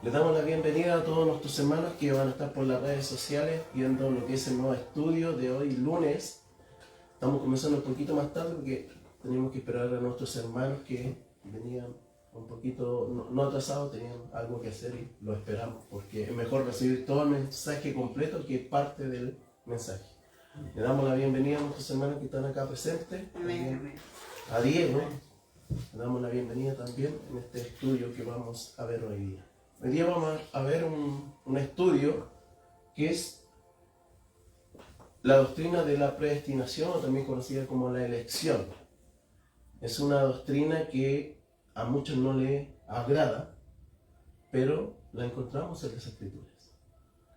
Les damos la bienvenida a todos nuestros hermanos que van a estar por las redes sociales viendo lo que es el nuevo estudio de hoy lunes. Estamos comenzando un poquito más tarde porque teníamos que esperar a nuestros hermanos que venían un poquito, no atrasados, tenían algo que hacer y lo esperamos porque es mejor recibir todo el mensaje completo que parte del mensaje. Le damos la bienvenida a nuestros hermanos que están acá presentes. Amén. A Diego, le damos la bienvenida también en este estudio que vamos a ver hoy día. Hoy día vamos a ver un estudio que es la doctrina de la predestinación, o también conocida como la elección. Es una doctrina que a muchos no le agrada, pero la encontramos en las Escrituras.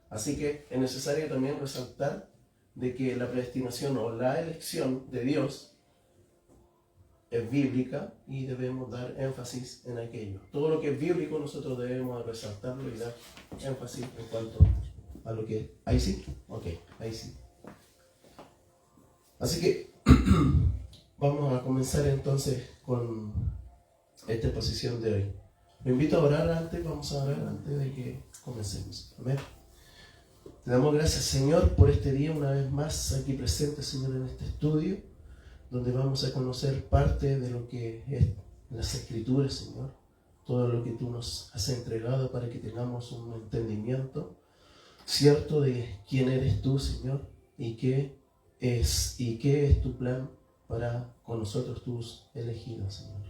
Así que es necesario también resaltar de que la predestinación o la elección de Dios es bíblica y debemos dar énfasis en aquello. Todo lo que es bíblico nosotros debemos resaltarlo y dar énfasis en cuanto a lo que... ¿Ahí sí? Ok, ahí sí. Así que vamos a comenzar entonces con esta exposición de hoy. Me invito a orar antes, vamos a orar antes de que comencemos. Amén. Te damos gracias, Señor, por este día una vez más aquí presente, Señor, en este estudio, donde vamos a conocer parte de lo que es las Escrituras, Señor, todo lo que tú nos has entregado para que tengamos un entendimiento cierto de quién eres tú, Señor, y qué es tu plan para con nosotros, tus elegidos, Señor.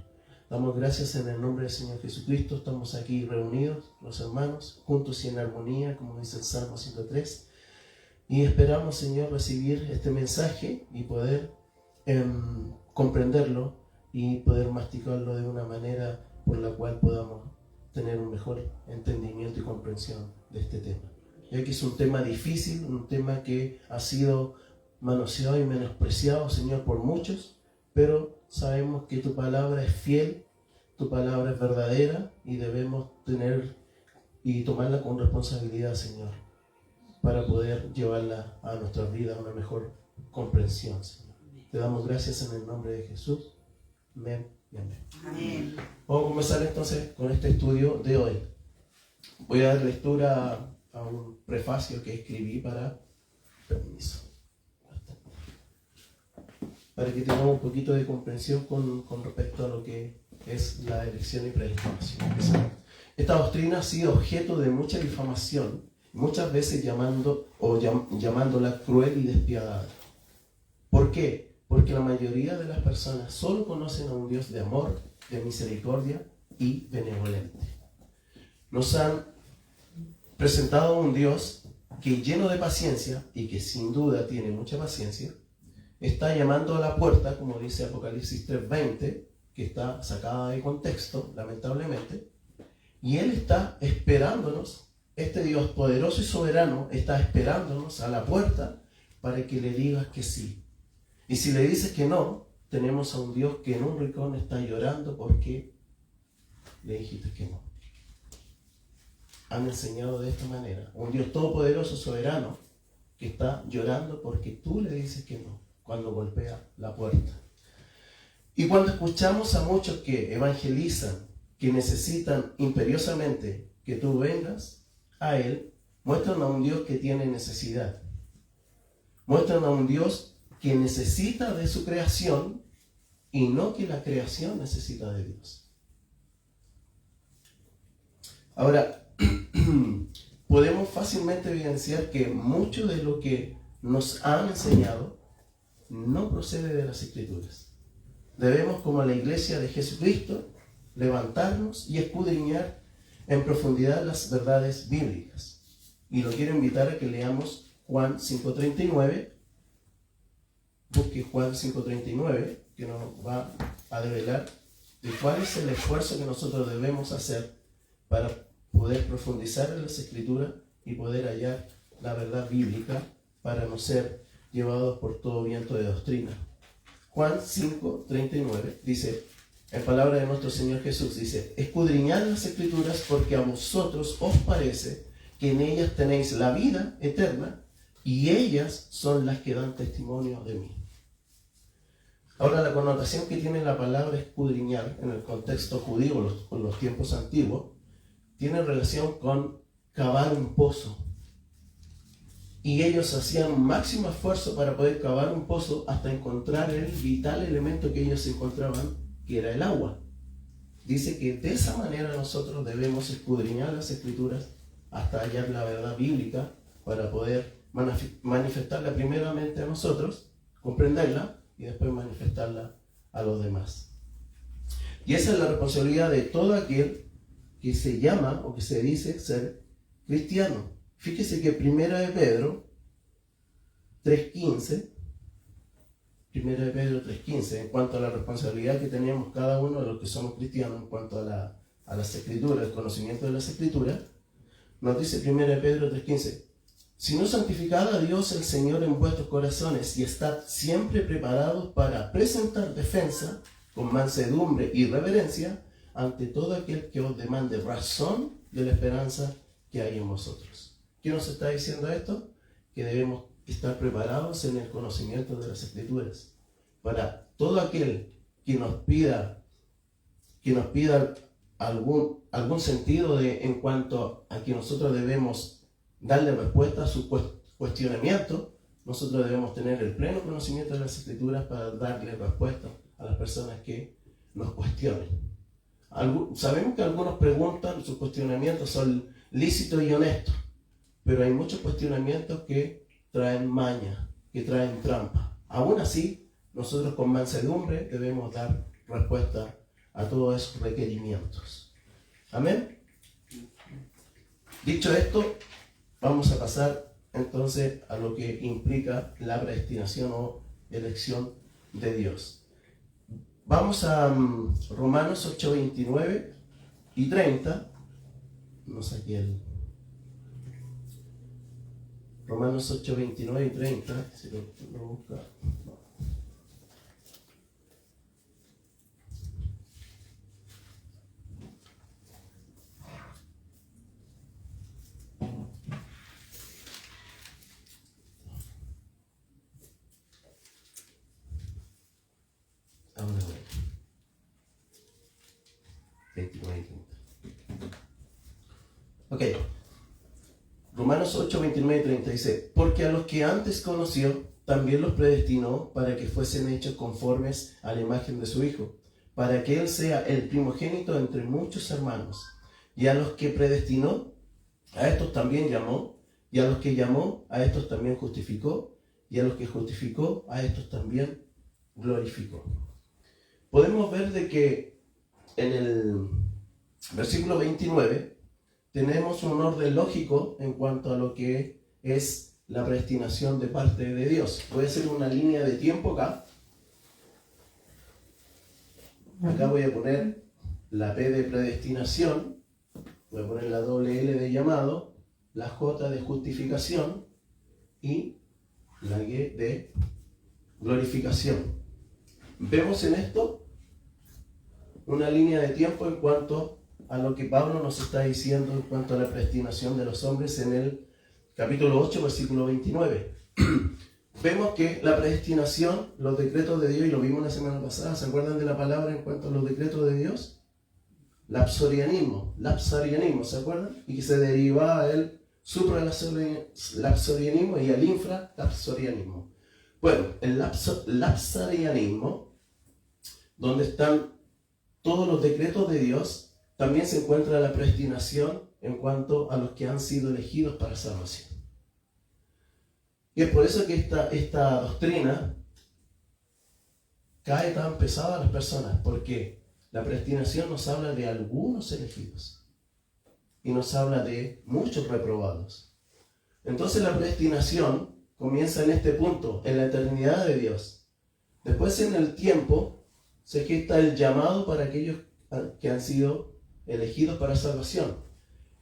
Damos gracias en el nombre del Señor Jesucristo. Estamos aquí reunidos, los hermanos, juntos y en armonía, como dice el Salmo 103, y esperamos, Señor, recibir este mensaje y poder comprenderlo y poder masticarlo de una manera por la cual podamos tener un mejor entendimiento y comprensión de este tema. Ya que es un tema difícil, un tema que ha sido manoseado y menospreciado, Señor, por muchos, pero sabemos que tu palabra es fiel, tu palabra es verdadera y debemos tener y tomarla con responsabilidad, Señor, para poder llevarla a nuestra vida a una mejor comprensión, Señor. Te damos gracias en el nombre de Jesús. Amén y amén. Amén. Vamos a comenzar entonces con este estudio de hoy. Voy a dar lectura a un prefacio que escribí para que tengamos un poquito de comprensión con respecto a lo que es la elección y predestinación. Esta doctrina ha sido objeto de mucha difamación, muchas veces llamándola cruel y despiadada. ¿Por qué? Porque la mayoría de las personas solo conocen a un Dios de amor, de misericordia y benevolente. Nos han presentado a un Dios que, lleno de paciencia y que sin duda tiene mucha paciencia, está llamando a la puerta, como dice Apocalipsis 3:20, que está sacada de contexto, lamentablemente, y Él está esperándonos, este Dios poderoso y soberano está esperándonos a la puerta para que le digas que sí. Y si le dices que no, tenemos a un Dios que en un rincón está llorando porque le dijiste que no. Han enseñado de esta manera. Un Dios todopoderoso, soberano, que está llorando porque tú le dices que no, cuando golpea la puerta. Y cuando escuchamos a muchos que evangelizan, que necesitan imperiosamente que tú vengas a Él, muestran a un Dios que tiene necesidad. Muestran a un Dios que necesita de su creación y no que la creación necesita de Dios. Ahora, podemos fácilmente evidenciar que mucho de lo que nos han enseñado no procede de las Escrituras. Debemos, como la Iglesia de Jesucristo, levantarnos y escudriñar en profundidad las verdades bíblicas. Y lo quiero invitar a que leamos Juan 5:39. Busque Juan 5:39, que nos va a revelar de cuál es el esfuerzo que nosotros debemos hacer para poder profundizar en las Escrituras y poder hallar la verdad bíblica para no ser llevados por todo viento de doctrina. Juan 5:39 dice, en palabra de nuestro Señor Jesús, dice: escudriñad las Escrituras porque a vosotros os parece que en ellas tenéis la vida eterna y ellas son las que dan testimonio de mí. Ahora, la connotación que tiene la palabra escudriñar en el contexto judío, en los tiempos antiguos, tiene relación con cavar un pozo. Y ellos hacían máximo esfuerzo para poder cavar un pozo hasta encontrar el vital elemento que ellos encontraban, que era el agua. Dice que de esa manera nosotros debemos escudriñar las Escrituras hasta hallar la verdad bíblica para poder manifestarla primeramente a nosotros, comprenderla y después manifestarla a los demás. Y esa es la responsabilidad de todo aquel que se llama o que se dice ser cristiano. Fíjese que 1 de Pedro 3.15, en cuanto a la responsabilidad que tenemos cada uno de los que somos cristianos en cuanto a las Escrituras, el conocimiento de las Escrituras, nos dice 1 de Pedro 3.15: sino santificad a Dios el Señor en vuestros corazones y estad siempre preparados para presentar defensa con mansedumbre y reverencia ante todo aquel que os demande razón de la esperanza que hay en vosotros. ¿Qué nos está diciendo esto? Que debemos estar preparados en el conocimiento de las Escrituras para todo aquel que nos pida algún sentido en cuanto a que nosotros debemos darle respuesta a su cuestionamiento. Nosotros debemos tener el pleno conocimiento de las Escrituras para darle respuesta a las personas que nos cuestionen. Sabemos que algunos preguntan, sus cuestionamientos son lícitos y honestos, pero hay muchos cuestionamientos que traen maña, que traen trampa. Aún así, nosotros con mansedumbre debemos dar respuesta a todos esos requerimientos. Amén. Dicho esto, vamos a pasar entonces a lo que implica la predestinación o elección de Dios. Vamos a Romanos 8, 29 y 30. No sé aquí Romanos 8, 29 y 30. Si lo busca. No. Ahora voy. 29 y 30. Ok. Romanos 8, 29 y 30 dice: porque a los que antes conoció, también los predestinó para que fuesen hechos conformes a la imagen de su Hijo, para que Él sea el primogénito entre muchos hermanos. Y a los que predestinó, a estos también llamó, y a los que llamó, a estos también justificó, y a los que justificó, a estos también glorificó. Podemos ver de que en el versículo 29 tenemos un orden lógico en cuanto a lo que es la predestinación de parte de Dios. Voy a hacer una línea de tiempo acá. Acá voy a poner la P de predestinación, voy a poner la doble L de llamado, la J de justificación y la G de glorificación. Vemos en esto una línea de tiempo en cuanto a lo que Pablo nos está diciendo en cuanto a la predestinación de los hombres en el capítulo 8, versículo 29. Vemos que la predestinación, los decretos de Dios, y lo vimos la semana pasada, ¿se acuerdan de la palabra en cuanto a los decretos de Dios? Lapsarianismo, ¿se acuerdan? Y que se derivaba el supralapsarianismo y el infralapsarianismo. Bueno, el lapsarianismo, donde están todos los decretos de Dios, también se encuentra la predestinación en cuanto a los que han sido elegidos para salvación. Y es por eso que esta doctrina cae tan pesada a las personas, porque la predestinación nos habla de algunos elegidos y nos habla de muchos reprobados. Entonces la predestinación comienza en este punto, en la eternidad de Dios. Después, en el tiempo, se gesta el llamado para aquellos que han sido elegidos para salvación.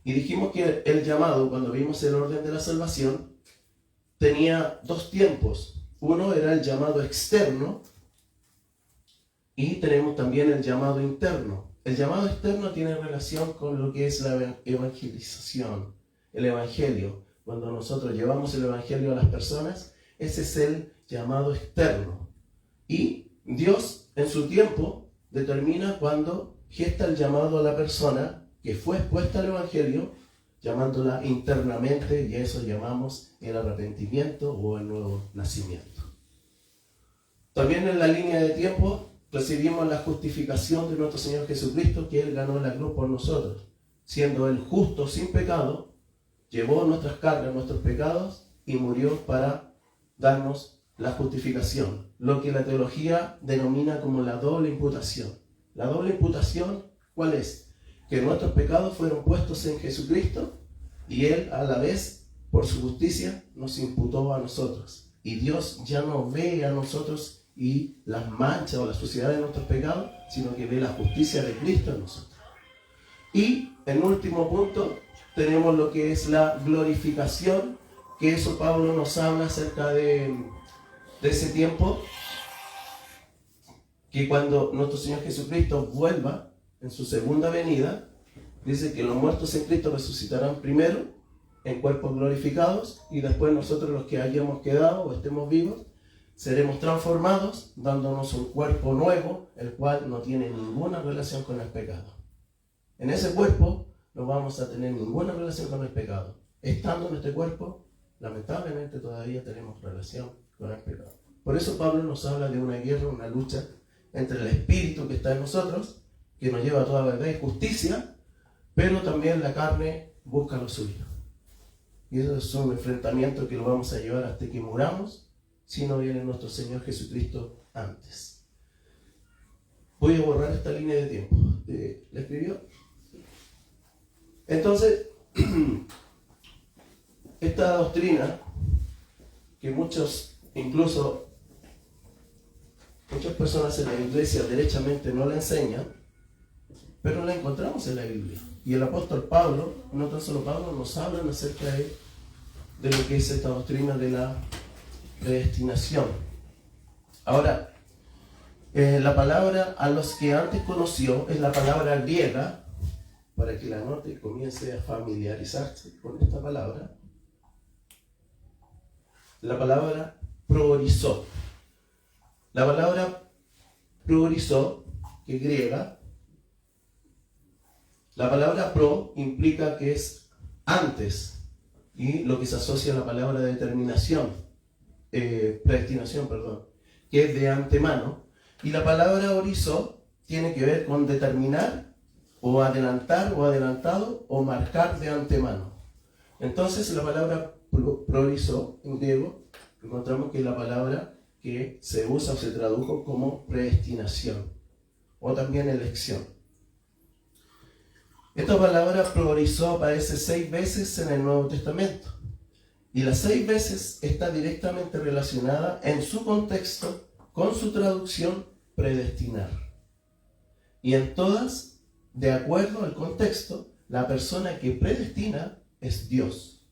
Y dijimos que el llamado, cuando vimos el orden de la salvación, tenía dos tiempos. Uno era el llamado externo y tenemos también el llamado interno. El llamado externo tiene relación con lo que es la evangelización, el evangelio. Cuando nosotros llevamos el evangelio a las personas, ese es el llamado externo. Y Dios, en su tiempo, determina cuando gesta el llamado a la persona que fue expuesta al Evangelio, llamándola internamente, y a eso llamamos el arrepentimiento o el nuevo nacimiento. También en la línea de tiempo recibimos la justificación de nuestro Señor Jesucristo, que Él ganó la cruz por nosotros, siendo Él justo sin pecado, llevó nuestras cargas, nuestros pecados, y murió para darnos la justificación, lo que la teología denomina como la doble imputación. La doble imputación, ¿cuál es? Que nuestros pecados fueron puestos en Jesucristo y Él a la vez, por su justicia, nos imputó a nosotros. Y Dios ya no ve a nosotros y las manchas o la suciedad de nuestros pecados, sino que ve la justicia de Cristo en nosotros. Y en último punto tenemos lo que es la glorificación, que eso Pablo nos habla acerca de ese tiempo, que cuando nuestro Señor Jesucristo vuelva en su segunda venida, dice que los muertos en Cristo resucitarán primero en cuerpos glorificados, y después nosotros, los que hayamos quedado o estemos vivos, seremos transformados dándonos un cuerpo nuevo, el cual no tiene ninguna relación con el pecado. En ese cuerpo no vamos a tener ninguna relación con el pecado. Estando en este cuerpo, lamentablemente todavía tenemos relación con el pecado. Por eso Pablo nos habla de una guerra, una lucha entre el espíritu que está en nosotros, que nos lleva a toda verdad y justicia, pero también la carne busca lo suyo. Y eso es un enfrentamiento que lo vamos a llevar hasta que muramos, si no viene nuestro Señor Jesucristo antes. Voy a borrar esta línea de tiempo. ¿La escribió? Entonces, esta doctrina, que muchas personas en la iglesia derechamente no la enseñan, pero la encontramos en la Biblia. Y el apóstol Pablo, no tan solo Pablo, nos hablan acerca de lo que es esta doctrina de la predestinación. Ahora, la palabra a los que antes conoció es la palabra griega, para que la anote y comience a familiarizarse con esta palabra. La palabra proorizó. La palabra proorizó, que es griega, la palabra pro implica que es antes, y lo que se asocia a la palabra predestinación, que es de antemano, y la palabra orizó tiene que ver con determinar, o adelantar, o adelantado, o marcar de antemano. Entonces la palabra prorizó en griego, encontramos que es la palabra que se usa o se tradujo como predestinación, o también elección. Esta palabra prorizó aparece 6 veces en el Nuevo Testamento, y las 6 veces está directamente relacionada en su contexto con su traducción predestinar. Y en todas, de acuerdo al contexto, la persona que predestina es Dios.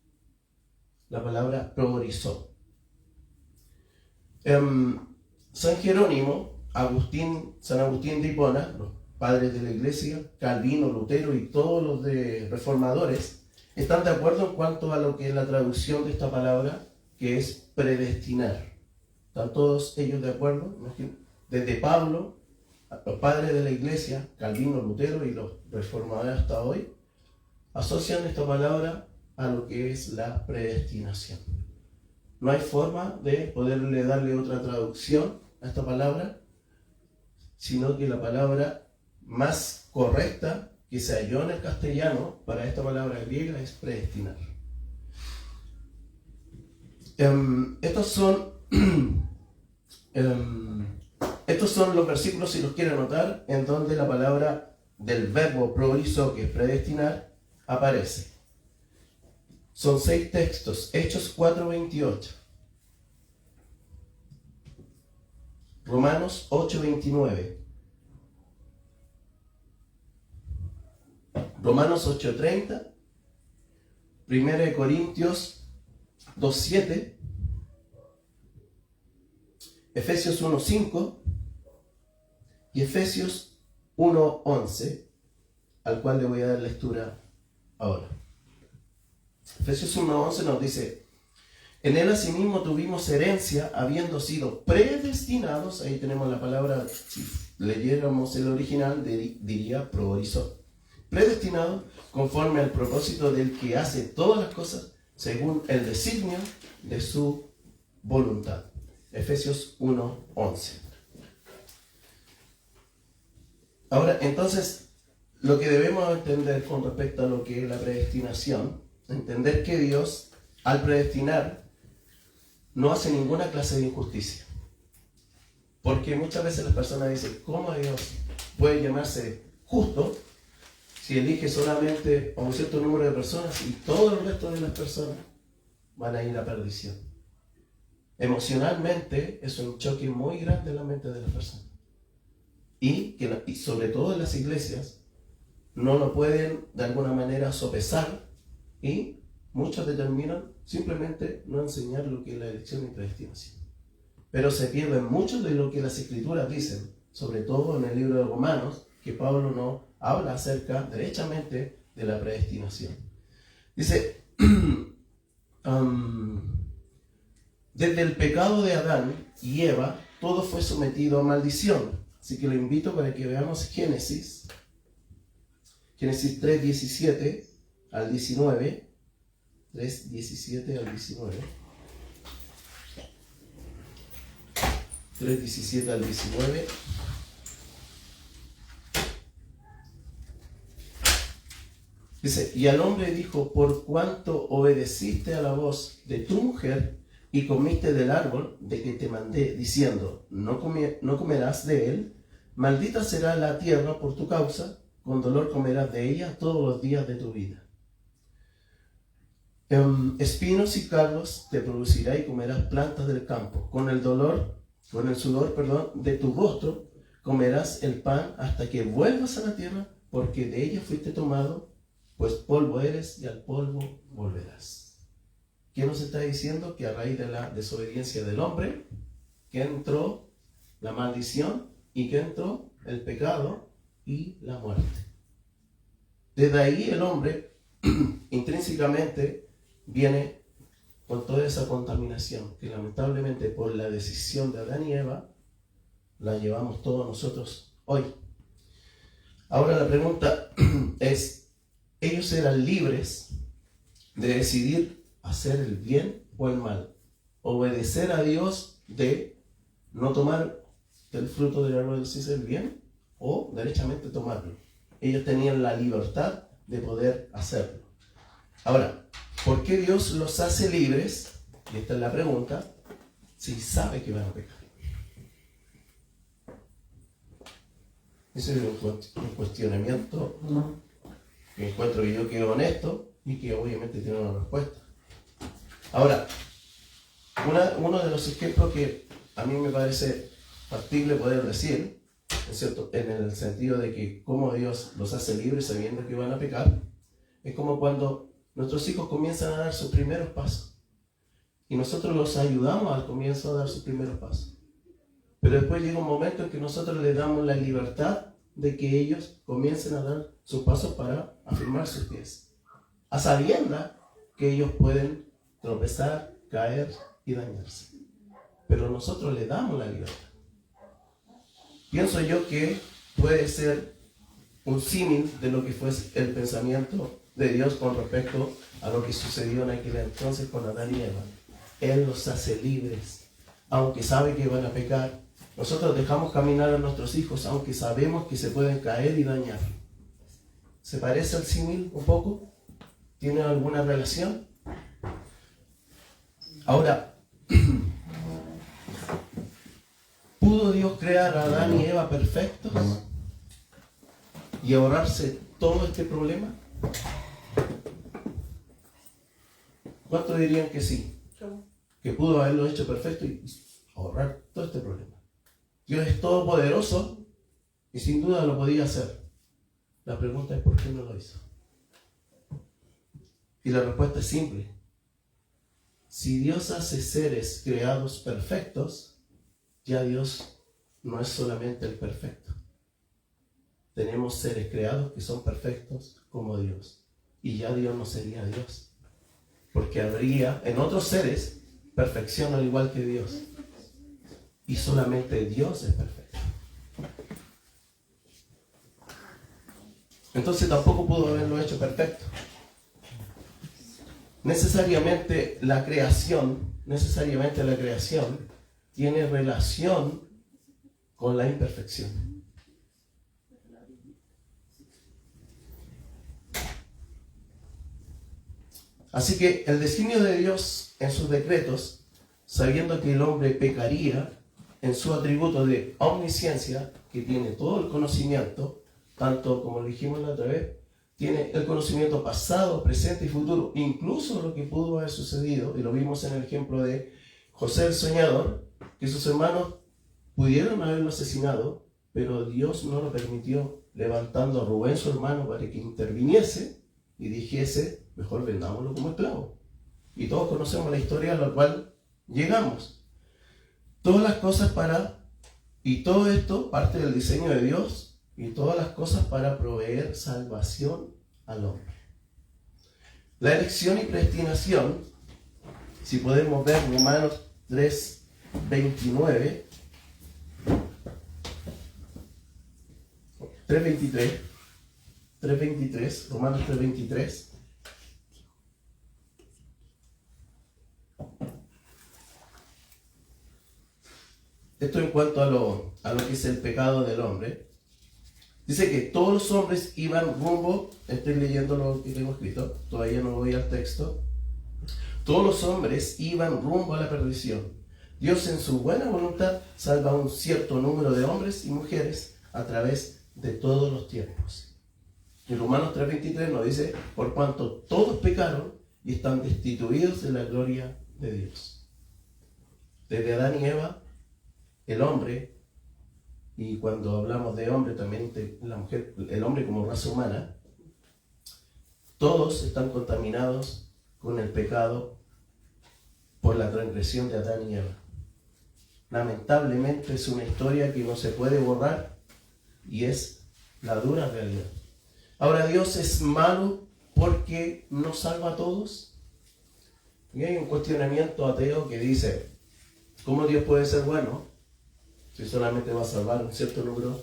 La palabra prorizó. San Jerónimo, San Agustín de Hipona, los padres de la iglesia, Calvino, Lutero y todos los reformadores, están de acuerdo en cuanto a lo que es la traducción de esta palabra, que es predestinar. ¿Están todos ellos de acuerdo? Desde Pablo, los padres de la iglesia, Calvino, Lutero y los reformadores hasta hoy, asocian esta palabra a lo que es la predestinación. No hay forma de poderle darle otra traducción a esta palabra, sino que la palabra más correcta que se halló en el castellano para esta palabra griega es predestinar. Estos son los versículos, si los quiere anotar, en donde la palabra del verbo prorizó, que es predestinar, aparece. Son 6 textos. Hechos 4:28, Romanos 8:29, Romanos 8:30, 1 Corintios 2:7, Efesios 1:5 y Efesios 1:11, al cual le voy a dar lectura ahora. Efesios 1:11 nos dice: en él asimismo tuvimos herencia, habiendo sido predestinados. Ahí tenemos la palabra, si leyéramos el original, diría prorizó. predestinados conforme al propósito del que hace todas las cosas según el designio de su voluntad. Efesios 1:11. Ahora, entonces, lo que debemos entender con respecto a lo que es la predestinación, entender que Dios, al predestinar, no hace ninguna clase de injusticia. Porque muchas veces las personas dicen, ¿cómo Dios puede llamarse justo si elige solamente a un cierto número de personas y todo el resto de las personas van a ir a perdición? Emocionalmente es un choque muy grande en la mente de las personas. Y sobre todo en las iglesias no lo pueden de alguna manera sopesar y muchos determinan simplemente no enseñar lo que es la elección y predestinación. Pero se pierden mucho de lo que las escrituras dicen, sobre todo en el libro de Romanos, que Pablo no habla acerca derechamente de la predestinación. Dice, desde el pecado de Adán y Eva, todo fue sometido a maldición. Así que lo invito para que veamos Génesis 3:17 al 19. 3:17 al 19. 3:17 al 19. Dice, y al hombre dijo, por cuanto obedeciste a la voz de tu mujer y comiste del árbol de que te mandé, diciendo, no comerás de él, maldita será la tierra por tu causa, con dolor comerás de ella todos los días de tu vida. Espinos y cardos te producirá y comerás plantas del campo. Con el sudor de tu rostro comerás el pan hasta que vuelvas a la tierra, porque de ella fuiste tomado, pues polvo eres y al polvo volverás. ¿Qué nos está diciendo? Que a raíz de la desobediencia del hombre, que entró la maldición y que entró el pecado y la muerte. Desde ahí el hombre intrínsecamente viene con toda esa contaminación que lamentablemente por la decisión de Adán y Eva la llevamos todos nosotros hoy. Ahora la pregunta es, ¿ellos eran libres de decidir hacer el bien o el mal? ¿Obedecer a Dios de no tomar del fruto del árbol del ciencia del bien o derechamente tomarlo? Ellos tenían la libertad de poder hacerlo. Ahora, ¿por qué Dios los hace libres? Y esta es la pregunta, si sabe que van a pecar. Ese es un cuestionamiento que encuentro yo que es honesto y que obviamente tiene una respuesta. Ahora, uno de los ejemplos que a mí me parece factible poder decir, ¿es cierto?, en el sentido de que cómo Dios los hace libres sabiendo que van a pecar, es como cuando nuestros hijos comienzan a dar sus primeros pasos y nosotros los ayudamos al comienzo a dar sus primeros pasos, pero después llega un momento en que nosotros les damos la libertad de que ellos comiencen a dar sus pasos para afirmar sus pies, a sabiendas que ellos pueden tropezar, caer y dañarse, pero nosotros les damos la libertad. Pienso yo que puede ser un símil de lo que fue el pensamiento de Dios con respecto a lo que sucedió en aquel entonces con Adán y Eva. Él los hace libres, aunque sabe que van a pecar. Nosotros dejamos caminar a nuestros hijos, aunque sabemos que se pueden caer y dañar. ¿Se parece al símil un poco? ¿Tiene alguna relación? Ahora, ¿pudo Dios crear a Adán y Eva perfectos y ahorrarse todo este problema? ¿Cuántos dirían que sí? Que pudo haberlo hecho perfecto y ahorrar todo este problema. Dios es todopoderoso y sin duda lo podía hacer. La pregunta es ¿por qué no lo hizo? Y la respuesta es simple. Si Dios hace seres creados perfectos, ya Dios no es solamente el perfecto. Tenemos seres creados que son perfectos como Dios. Y ya Dios no sería Dios. Porque habría en otros seres perfección al igual que Dios. Y solamente Dios es perfecto. Entonces tampoco pudo haberlo hecho perfecto. Necesariamente la creación tiene relación con la imperfección. Así que el designio de Dios en sus decretos, sabiendo que el hombre pecaría en su atributo de omnisciencia, que tiene todo el conocimiento, tanto como lo dijimos la otra vez, tiene el conocimiento pasado, presente y futuro, incluso lo que pudo haber sucedido, y lo vimos en el ejemplo de José el soñador, que sus hermanos pudieron haberlo asesinado, pero Dios no lo permitió, levantando a Rubén su hermano para que interviniese y dijese, mejor vendámoslo como esclavo. Y todos conocemos la historia a la cual llegamos. Todas las cosas y todo esto parte del diseño de Dios, y todas las cosas para proveer salvación al hombre. La elección y predestinación, si podemos ver Romanos 3:23, Romanos 3:23. Esto en cuanto a lo que es el pecado del hombre. Dice que todos los hombres iban rumbo, estoy leyendo lo que tengo escrito, todavía no voy al texto. Todos los hombres iban rumbo a la perdición. Dios en su buena voluntad salva a un cierto número de hombres y mujeres a través de todos los tiempos. En Romanos 3:23 nos dice, por cuanto todos pecaron y están destituidos de la gloria de Dios. Desde Adán y Eva, el hombre, y cuando hablamos de hombre también la mujer, el hombre como raza humana, todos están contaminados con el pecado por la transgresión de Adán y Eva. Lamentablemente es una historia que no se puede borrar y es la dura realidad. Ahora, ¿Dios es malo porque no salva a todos? Y hay un cuestionamiento ateo que dice, ¿cómo Dios puede ser bueno si solamente va a salvar un cierto número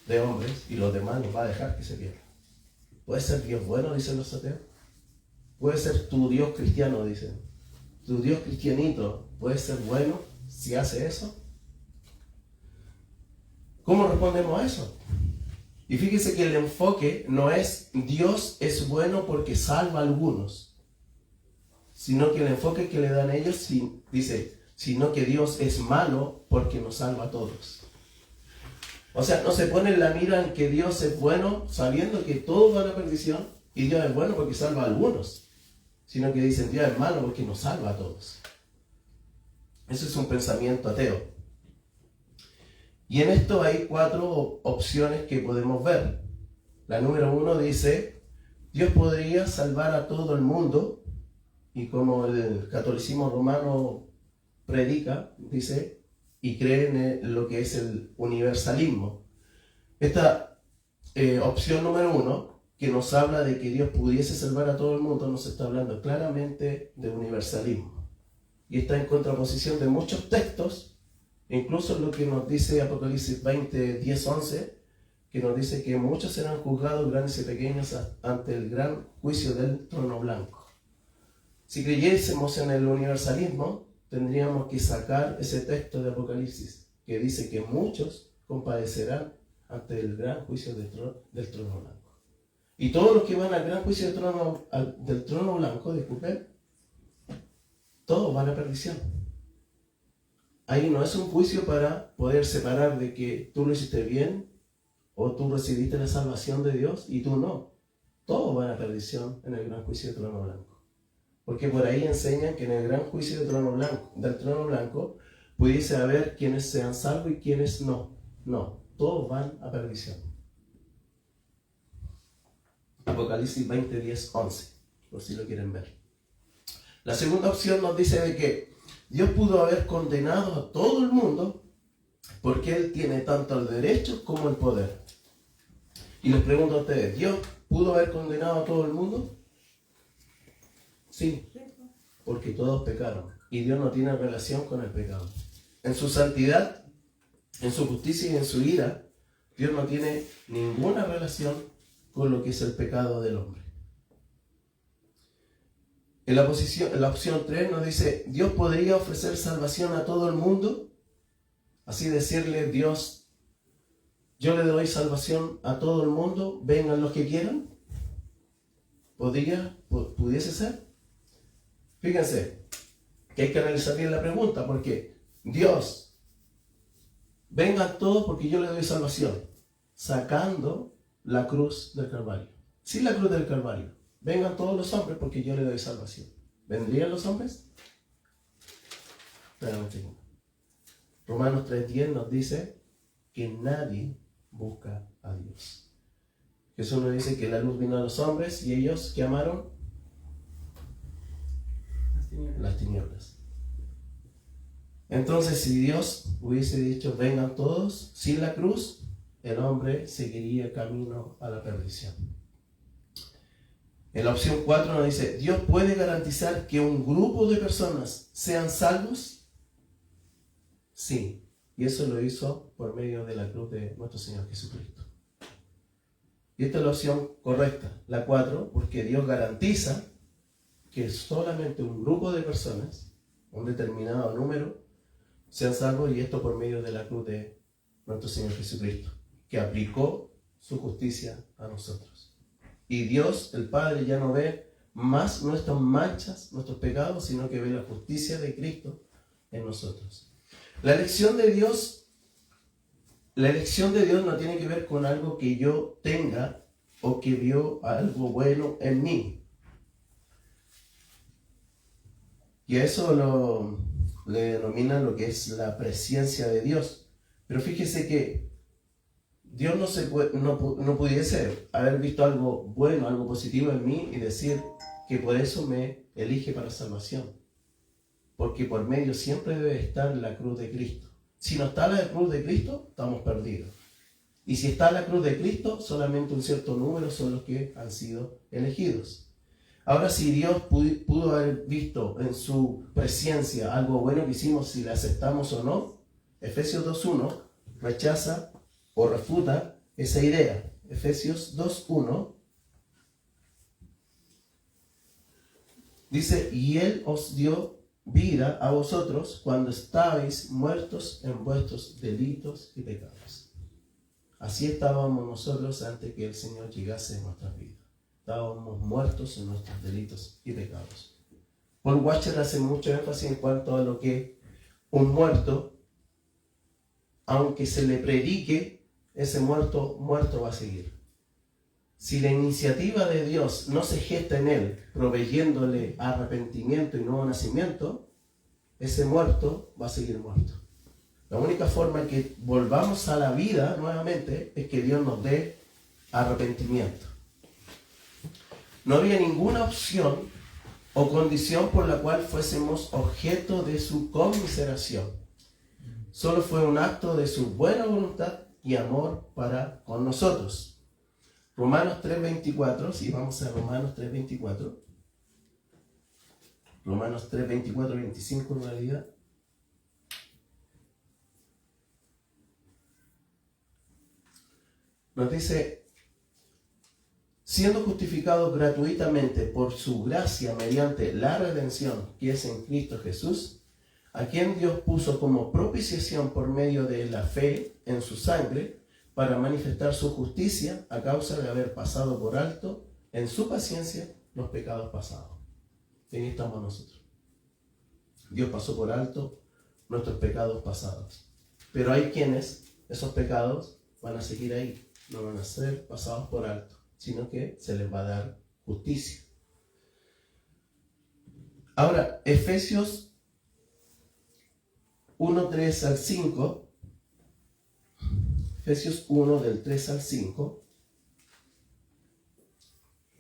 de hombres y los demás los va a dejar que se pierdan? ¿Puede ser Dios bueno, dicen los ateos? ¿Puede ser tu Dios cristiano, dicen? ¿Tu Dios cristianito puede ser bueno si hace eso? ¿Cómo respondemos a eso? Y fíjese que el enfoque no es Dios es bueno porque salva a algunos, sino que el enfoque que le dan ellos dice, sino que Dios es malo porque nos salva a todos. O sea, no se pone la mira en que Dios es bueno sabiendo que todos van a perdición y Dios es bueno porque salva a algunos, sino que dicen Dios es malo porque nos salva a todos. Eso es un pensamiento ateo. Y en esto hay 4 opciones que podemos ver. La número 1 dice, Dios podría salvar a todo el mundo, y como el catolicismo romano predica, dice, y cree en lo que es el universalismo. Esta opción número 1, que nos habla de que Dios pudiese salvar a todo el mundo, nos está hablando claramente de universalismo. Y está en contraposición de muchos textos, incluso lo que nos dice Apocalipsis 20, 10, 11, que nos dice que muchos serán juzgados, grandes y pequeños, ante el gran juicio del trono blanco. Si creyésemos en el universalismo, tendríamos que sacar ese texto de Apocalipsis, que dice que muchos compadecerán ante el gran juicio del trono blanco. Y todos los que van al gran juicio del trono blanco, disculpen, todos van a perdición. Ahí no es un juicio para poder separar de que tú lo hiciste bien o tú recibiste la salvación de Dios y tú no. Todos van a perdición en el gran juicio del trono blanco. Porque por ahí enseñan que en el gran juicio del trono blanco pudiese haber quienes sean salvos y quienes no. No, todos van a perdición. Apocalipsis 20, 10, 11, por si lo quieren ver. La segunda opción nos dice de que Dios pudo haber condenado a todo el mundo porque Él tiene tanto el derecho como el poder. Y les pregunto a ustedes, ¿Dios pudo haber condenado a todo el mundo? Sí, porque todos pecaron y Dios no tiene relación con el pecado. En su santidad, en su justicia y en su ira, Dios no tiene ninguna relación con lo que es el pecado del hombre. En la opción 3 nos dice, Dios podría ofrecer salvación a todo el mundo, así decirle, Dios, yo le doy salvación a todo el mundo, vengan los que quieran. ¿Pudiese ser? Fíjense que hay que analizar bien la pregunta, porque Dios, vengan todos porque yo le doy salvación, sacando la cruz del Calvario. Sin la cruz del Calvario, vengan todos los hombres porque yo le doy salvación. ¿Vendrían los hombres? Romanos 3:10 nos dice que nadie busca a Dios. Jesús nos dice que la luz vino a los hombres y ellos, ¿qué amaron? Las tinieblas. Entonces, si Dios hubiese dicho, vengan todos, sin la cruz, el hombre seguiría camino a la perdición. En la opción 4 nos dice, ¿Dios puede garantizar que un grupo de personas sean salvos? Sí, y eso lo hizo por medio de la cruz de nuestro Señor Jesucristo. Y esta es la opción correcta, la 4, porque Dios garantiza que solamente un grupo de personas, un determinado número, sean salvos, y esto por medio de la cruz de nuestro Señor Jesucristo, que aplicó su justicia a nosotros. Y Dios, el Padre, ya no ve más nuestras manchas, nuestros pecados, sino que ve la justicia de Cristo en nosotros. La elección de Dios no tiene que ver con algo que yo tenga o que vio algo bueno en mí. Y a eso le denominan lo que es la presciencia de Dios. Pero fíjese que Dios no pudiese haber visto algo bueno, algo positivo en mí y decir que por eso me elige para salvación. Porque por medio siempre debe estar la cruz de Cristo. Si no está la cruz de Cristo, estamos perdidos. Y si está la cruz de Cristo, solamente un cierto número son los que han sido elegidos. Ahora, si Dios pudo haber visto en su presciencia algo bueno que hicimos, si le aceptamos o no, Efesios 2:1 rechaza o refuta esa idea. Efesios 2:1 dice, y Él os dio vida a vosotros cuando estabais muertos en vuestros delitos y pecados. Así estábamos nosotros antes que el Señor llegase en nuestras vidas. Estábamos muertos en nuestros delitos y pecados. Paul Washer hace mucho énfasis en cuanto a lo que un muerto, aunque se le predique, ese muerto va a seguir. Si la iniciativa de Dios no se gesta en él, proveyéndole arrepentimiento y nuevo nacimiento, ese muerto va a seguir muerto. La única forma en que volvamos a la vida nuevamente es que Dios nos dé arrepentimiento. No había ninguna opción o condición por la cual fuésemos objeto de su conmiseración. Solo fue un acto de su buena voluntad y amor para con nosotros. Romanos 3:24, si vamos a Romanos 3:24. Romanos 3:24 y 25 en realidad. Nos dice, siendo justificados gratuitamente por su gracia mediante la redención que es en Cristo Jesús, a quien Dios puso como propiciación por medio de la fe en su sangre, para manifestar su justicia a causa de haber pasado por alto en su paciencia los pecados pasados. Y ahí estamos nosotros. Dios pasó por alto nuestros pecados pasados. Pero hay quienes, esos pecados van a seguir ahí, no van a ser pasados por alto, sino que se les va a dar justicia. Ahora, Efesios 1:3 al 5, Efesios 1 del 3 al 5,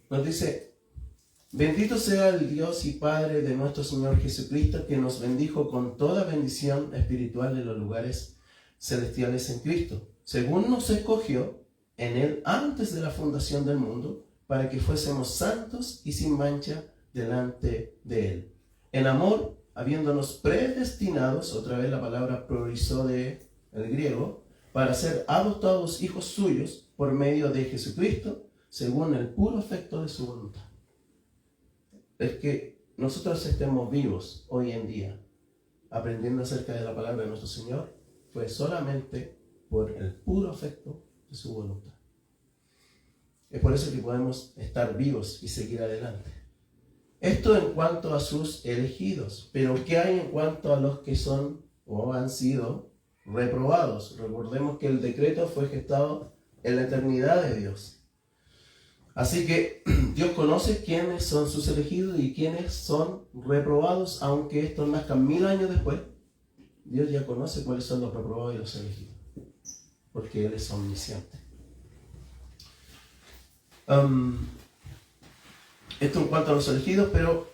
nos dice, bendito sea el Dios y Padre de nuestro Señor Jesucristo, que nos bendijo con toda bendición espiritual en los lugares celestiales en Cristo, según nos escogió en Él antes de la fundación del mundo, para que fuésemos santos y sin mancha delante de Él. En amor, habiéndonos predestinados, otra vez la palabra provisó de el griego, para ser adoptados hijos suyos por medio de Jesucristo, según el puro afecto de su voluntad. Es que nosotros estemos vivos hoy en día, aprendiendo acerca de la palabra de nuestro Señor, fue solamente por el puro afecto de su voluntad. Es por eso que podemos estar vivos y seguir adelante. Esto en cuanto a sus elegidos, pero ¿qué hay en cuanto a los que son o han sido reprobados? Recordemos que el decreto fue gestado en la eternidad de Dios. Así que Dios conoce quiénes son sus elegidos y quiénes son reprobados, aunque estos nazcan 1000 años después. Dios ya conoce cuáles son los reprobados y los elegidos, porque Él es omnisciente. Esto en cuanto a los elegidos, pero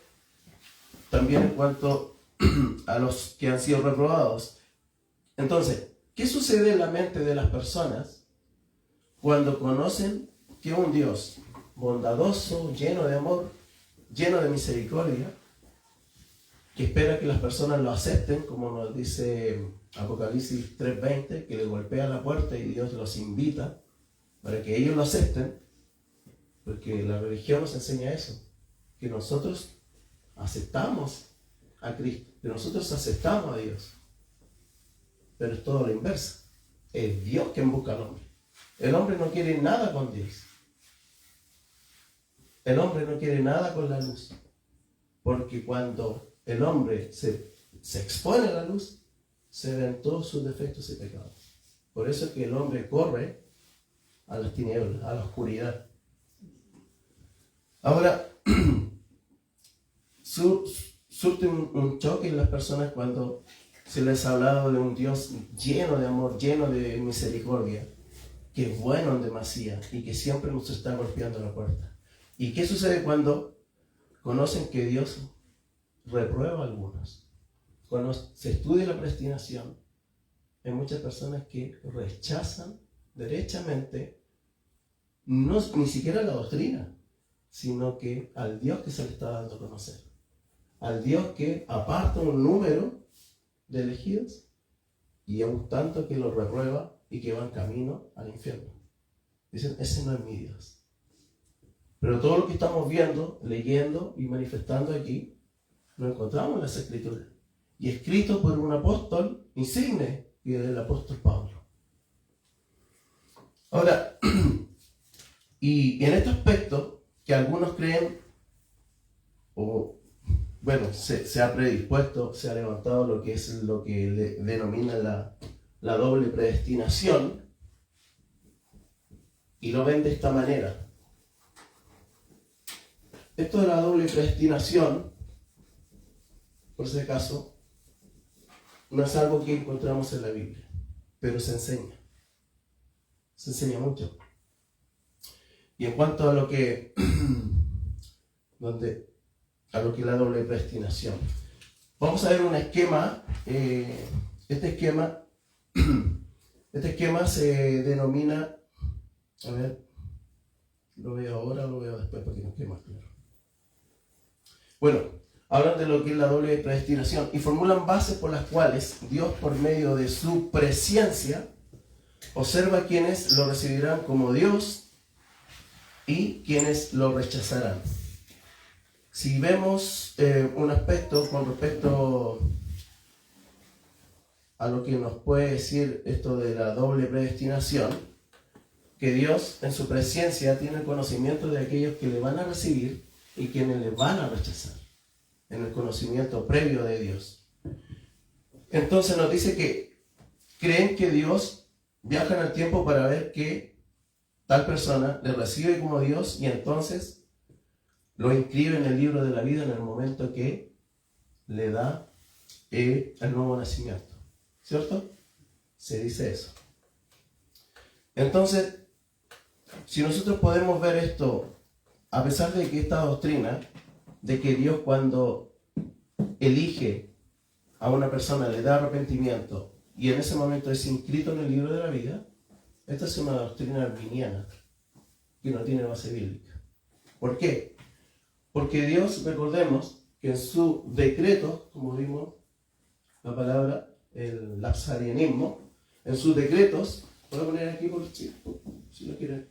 también en cuanto a los que han sido reprobados. Entonces, ¿qué sucede en la mente de las personas cuando conocen que un Dios bondadoso, lleno de amor, lleno de misericordia, que espera que las personas lo acepten, como nos dice Apocalipsis 3:20, que le golpea la puerta y Dios los invita para que ellos lo acepten? Porque la religión nos enseña eso, que nosotros aceptamos a Cristo, que nosotros aceptamos a Dios. Pero es todo lo inverso. Es Dios quien busca al hombre. El hombre no quiere nada con Dios. El hombre no quiere nada con la luz. Porque cuando el hombre se expone a la luz, se ven todos sus defectos y pecados. Por eso es que el hombre corre a las tinieblas, a la oscuridad. Ahora, surte un choque en las personas cuando se les ha hablado de un Dios lleno de amor, lleno de misericordia, que es bueno en demasía y que siempre nos está golpeando la puerta. ¿Y qué sucede cuando conocen que Dios reprueba a algunos? Cuando se estudia la predestinación, hay muchas personas que rechazan derechamente ni siquiera la doctrina, sino que al Dios que se le está dando a conocer, al Dios que aparta un número de elegidos y a un tanto que los reprueba y que van camino al infierno. Dicen, ese no es mi Dios. Pero todo lo que estamos viendo, leyendo y manifestando aquí, lo encontramos en las Escrituras. Y escrito por un apóstol insigne, y el apóstol Pablo. Ahora, y en este aspecto, que algunos creen, o bueno, se ha predispuesto, se ha levantado lo que es lo que denomina la doble predestinación, y lo ven de esta manera. Esto de la doble predestinación, por si acaso, no es algo que encontramos en la Biblia, pero se enseña. Se enseña mucho. Y en cuanto a lo que a lo que es la doble predestinación, vamos a ver un esquema. Este esquema se denomina, a ver, lo veo ahora o lo veo después para que nos quede más claro. Bueno, hablan de lo que es la doble predestinación y formulan bases por las cuales Dios, por medio de su presciencia, observa quienes lo recibirán como Dios y quienes lo rechazarán. Si vemos un aspecto con respecto a lo que nos puede decir esto de la doble predestinación, que Dios en su presciencia tiene conocimiento de aquellos que le van a recibir y quienes le van a rechazar, en el conocimiento previo de Dios. Entonces nos dice que creen que Dios viaja en el tiempo para ver que tal persona le recibe como Dios y entonces lo inscribe en el libro de la vida en el momento que le da el nuevo nacimiento. ¿Cierto? Se dice eso. Entonces, si nosotros podemos ver esto, a pesar de que esta doctrina, de que Dios cuando elige a una persona le da arrepentimiento y en ese momento es inscrito en el libro de la vida, esta es una doctrina arminiana que no tiene base bíblica. ¿Por qué? Porque Dios, recordemos que en su decreto, como vimos la palabra, el lapsarianismo, en sus decretos, voy a poner aquí por si lo quieren.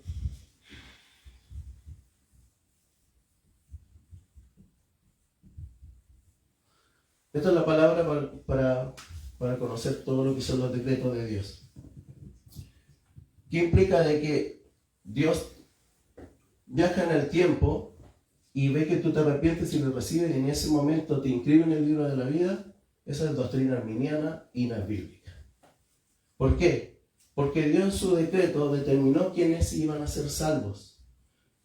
Esta es la palabra para conocer todo lo que son los decretos de Dios. ¿Qué implica de que Dios viaja en el tiempo y ve que tú te arrepientes y lo recibes y en ese momento te inscribe en el libro de la vida? Esa es doctrina arminiana y no es bíblica. ¿Por qué? Porque Dios en su decreto determinó quiénes iban a ser salvos.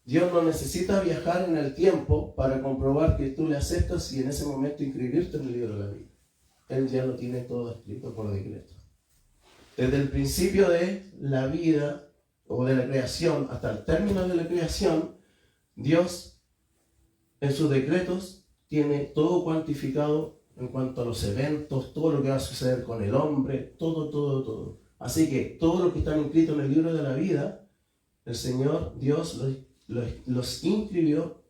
Dios no necesita viajar en el tiempo para comprobar que tú le aceptas y en ese momento inscribirte en el libro de la vida. Él ya lo tiene todo escrito por decreto. Desde el principio de la vida o de la creación hasta el término de la creación, Dios en sus decretos tiene todo cuantificado en cuanto a los eventos, todo lo que va a suceder con el hombre, todo. Así que todo lo que está inscrito en el libro de la vida, el Señor Dios los inscribió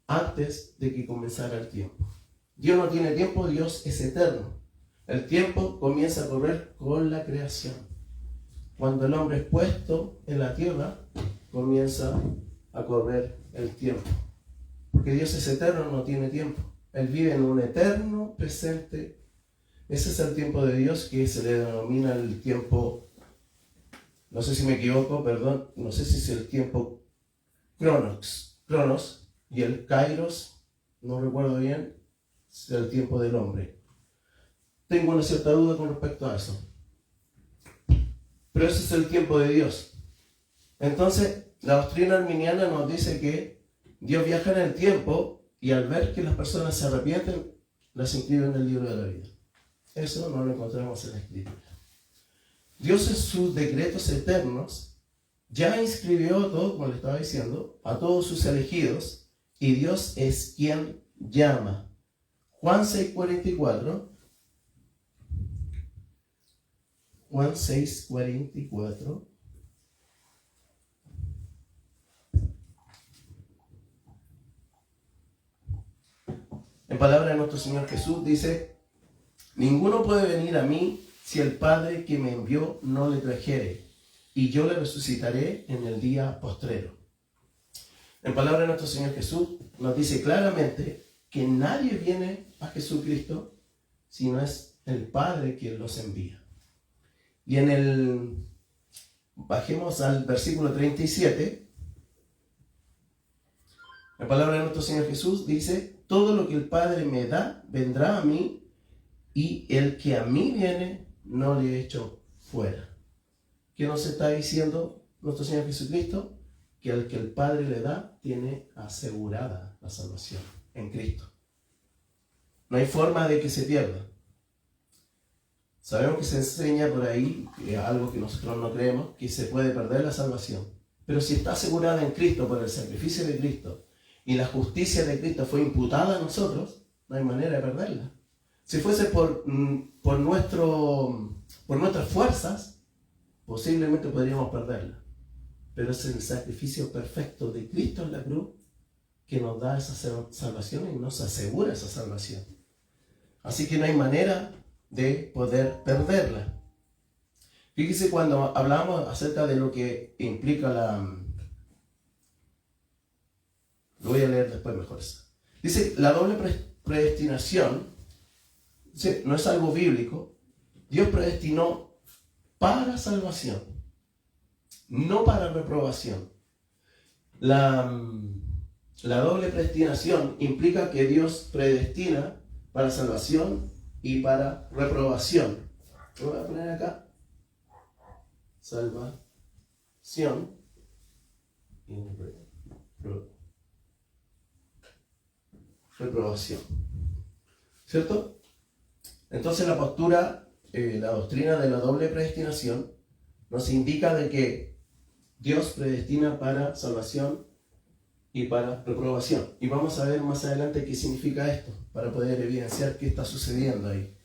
antes de que comenzara el tiempo. Dios no tiene tiempo, Dios es eterno. El tiempo comienza a correr con la creación. Cuando el hombre es puesto en la tierra, comienza a correr el tiempo. Porque Dios es eterno, no tiene tiempo. Él vive en un eterno presente. Ese es el tiempo de Dios, que se le denomina el tiempo, no sé si me equivoco, perdón, no sé si es el tiempo Cronos, y el Kairos, no recuerdo bien, es el tiempo del hombre. Tengo una cierta duda con respecto a eso. Pero ese es el tiempo de Dios. Entonces, la doctrina arminiana nos dice que Dios viaja en el tiempo y al ver que las personas se arrepienten, las inscribe en el libro de la vida. Eso no lo encontramos en la Escritura. Dios en sus decretos eternos ya inscribió a todos, como le estaba diciendo, a todos sus elegidos, y Dios es quien llama. Juan 6:44. Juan 6:44. En palabra de nuestro Señor Jesús dice: ninguno puede venir a mí si el Padre que me envió no le trajere, y yo le resucitaré en el día postrero. En palabra de nuestro Señor Jesús nos dice claramente que nadie viene a Jesucristo si no es el Padre quien los envía. Y bajemos al versículo 37. La palabra de nuestro Señor Jesús dice: todo lo que el Padre me da vendrá a mí, y el que a mí viene no le echo fuera. ¿Qué nos está diciendo nuestro Señor Jesucristo? Que al que el Padre le da tiene asegurada la salvación en Cristo. No hay forma de que se pierda. Sabemos que se enseña por ahí, que es algo que nosotros no creemos, que se puede perder la salvación. Pero si está asegurada en Cristo por el sacrificio de Cristo y la justicia de Cristo fue imputada a nosotros, no hay manera de perderla. Si fuese por nuestras fuerzas, posiblemente podríamos perderla. Pero es el sacrificio perfecto de Cristo en la cruz que nos da esa salvación y nos asegura esa salvación. Así que no hay manera de poder perderla. Fíjese, cuando hablamos acerca de lo que implica lo voy a leer después mejor. Dice, la doble predestinación, no es algo bíblico. Dios predestinó para salvación, no para reprobación. La doble predestinación implica que Dios predestina para salvación y para reprobación. Lo voy a poner acá. Salvación y reprobación. ¿Cierto? Entonces la postura, la doctrina de la doble predestinación nos indica de que Dios predestina para salvación y para reprobación. Y vamos a ver más adelante qué significa esto, para poder evidenciar qué está sucediendo ahí.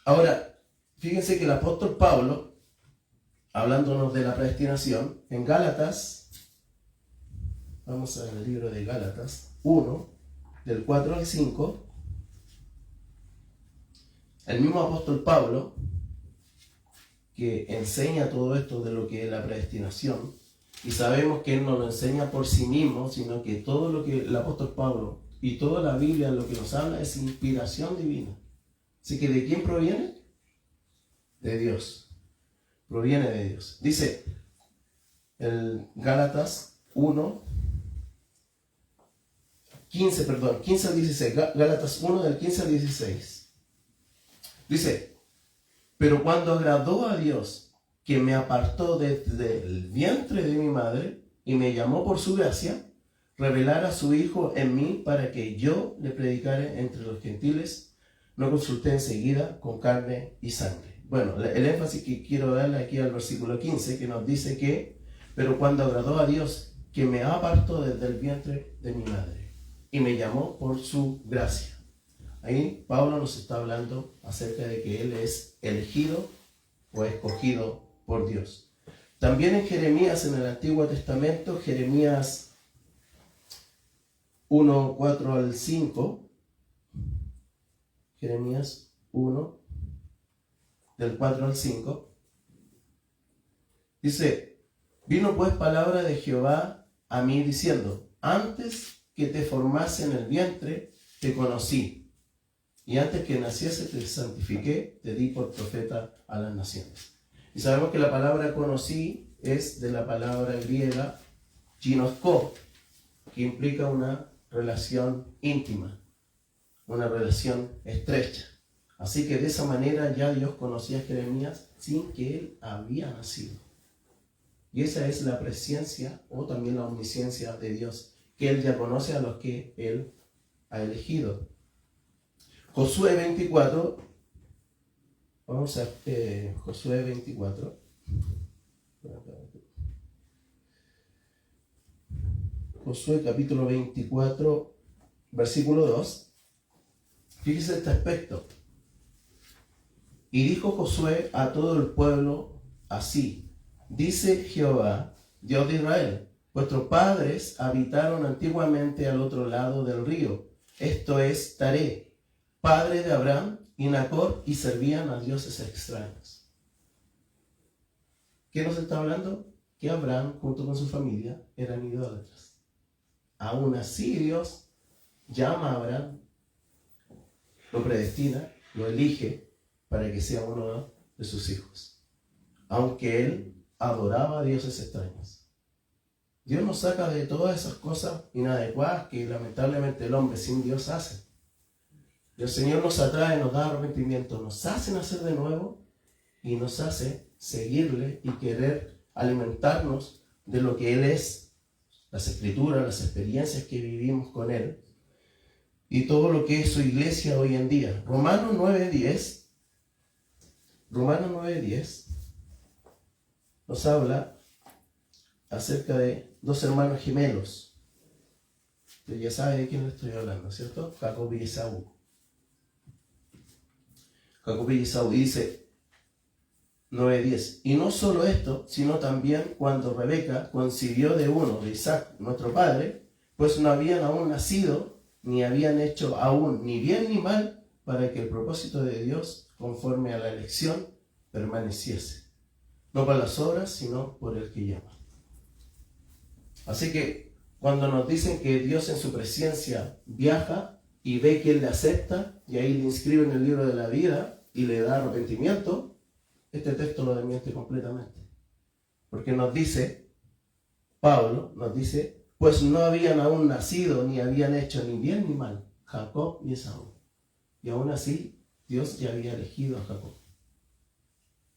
Ahora, fíjense que el apóstol Pablo, hablándonos de la predestinación, en Gálatas, vamos a ver el libro de Gálatas 1, del 4 al 5, el mismo apóstol Pablo, que enseña todo esto de lo que es la predestinación, y sabemos que él no lo enseña por sí mismo, sino que todo lo que el apóstol Pablo Y toda la Biblia lo que nos habla es inspiración divina. Así que ¿de quién proviene? De Dios. Proviene de Dios. Dice el Gálatas 1, 15 al 16. Gálatas 1 del 15 al 16. Dice, pero cuando agradó a Dios, que me apartó desde el vientre de mi madre y me llamó por su gracia, revelar a su Hijo en mí para que yo le predicara entre los gentiles, no consulté enseguida con carne y sangre. Bueno, el énfasis que quiero darle aquí al versículo 15, que nos dice que, pero cuando agradó a Dios, que me apartó desde el vientre de mi madre y me llamó por su gracia. Ahí Pablo nos está hablando acerca de que él es elegido o escogido por Dios. También en Jeremías, en el Antiguo Testamento, Jeremías 1, 4 al 5, Jeremías 1, del 4 al 5, dice, vino pues palabra de Jehová a mí diciendo, antes que te formase en el vientre, te conocí, y antes que naciese te santifiqué, te di por profeta a las naciones. Y sabemos que la palabra conocí es de la palabra griega ginosko, que implica una relación íntima, una relación estrecha. Así que de esa manera ya Dios conocía a Jeremías sin que él había nacido. Y esa es la presencia o también la omnisciencia de Dios, que él ya conoce a los que él ha elegido. Josué 24, vamos a Josué 24. Josué capítulo 24, versículo 2. Fíjese este aspecto. Y dijo Josué a todo el pueblo así, dice Jehová, Dios de Israel, vuestros padres habitaron antiguamente al otro lado del río, esto es Taré, padre de Abraham y Nacor, y servían a dioses extraños. ¿Qué nos está hablando? Que Abraham, junto con su familia, eran idólatras. Aún así Dios llama a Abraham, lo predestina, lo elige para que sea uno de sus hijos, aunque él adoraba a dioses extraños. Dios nos saca de todas esas cosas inadecuadas que lamentablemente el hombre sin Dios hace. Y el Señor nos atrae, nos da arrepentimiento, nos hace nacer de nuevo y nos hace seguirle y querer alimentarnos de lo que Él es, las escrituras, las experiencias que vivimos con Él y todo lo que es su iglesia hoy en día. Romanos 9:10 nos habla acerca de dos hermanos gemelos. Usted ya sabe de quién le estoy hablando, ¿cierto? Jacob y Esaú. Jacob y Esaú, dice 9:10. Y no solo esto, sino también cuando Rebeca concibió de uno, de Isaac, nuestro padre, pues no habían aún nacido, ni habían hecho aún ni bien ni mal, para que el propósito de Dios, conforme a la elección, permaneciese. No por las obras, sino por el que llama. Así que cuando nos dicen que Dios en su presencia viaja y ve que Él le acepta, y ahí le inscribe en el libro de la vida y le da arrepentimiento, este texto lo desmiente completamente. Porque nos dice, Pablo nos dice, pues no habían aún nacido, ni habían hecho ni bien ni mal, Jacob y Esaú. Y aún así, Dios ya había elegido a Jacob.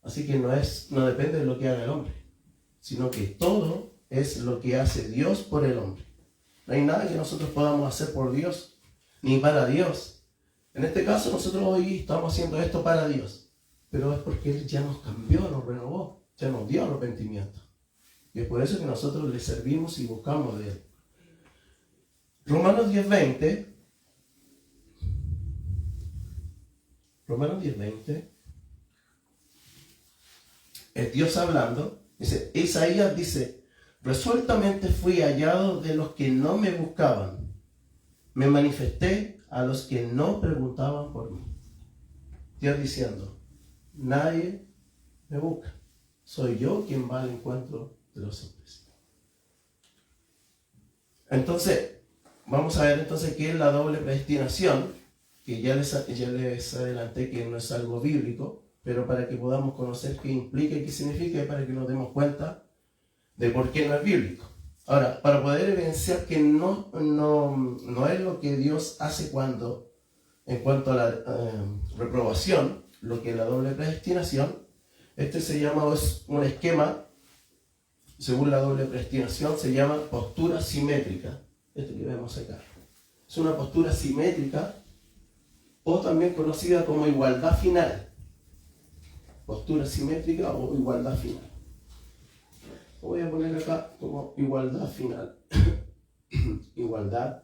Así que no depende de lo que haga el hombre, sino que todo es lo que hace Dios por el hombre. No hay nada que nosotros podamos hacer por Dios, ni para Dios. En este caso, nosotros hoy estamos haciendo esto para Dios, pero es porque Él ya nos cambió, nos renovó, ya nos dio arrepentimiento. Y es por eso que nosotros le servimos y buscamos de Él. Romanos 10:20. Romanos 10:20. Es Dios hablando. Dice, Isaías dice, resueltamente fui hallado de los que no me buscaban. Me manifesté a los que no preguntaban por mí. Dios diciendo, nadie me busca. Soy yo quien va al encuentro de los hombres. Entonces, vamos a ver entonces qué es la doble predestinación, que ya les adelanté que no es algo bíblico, pero para que podamos conocer qué implica y qué significa y para que nos demos cuenta de por qué no es bíblico. Ahora, para poder evidenciar que no es lo que Dios hace en cuanto a la reprobación, lo que es la doble predestinación, este se llama, es un esquema, según la doble predestinación, se llama postura simétrica. Esto que vemos acá. Es una postura simétrica o también conocida como igualdad final. Postura simétrica o igualdad final. Lo voy a poner acá como igualdad final. Igualdad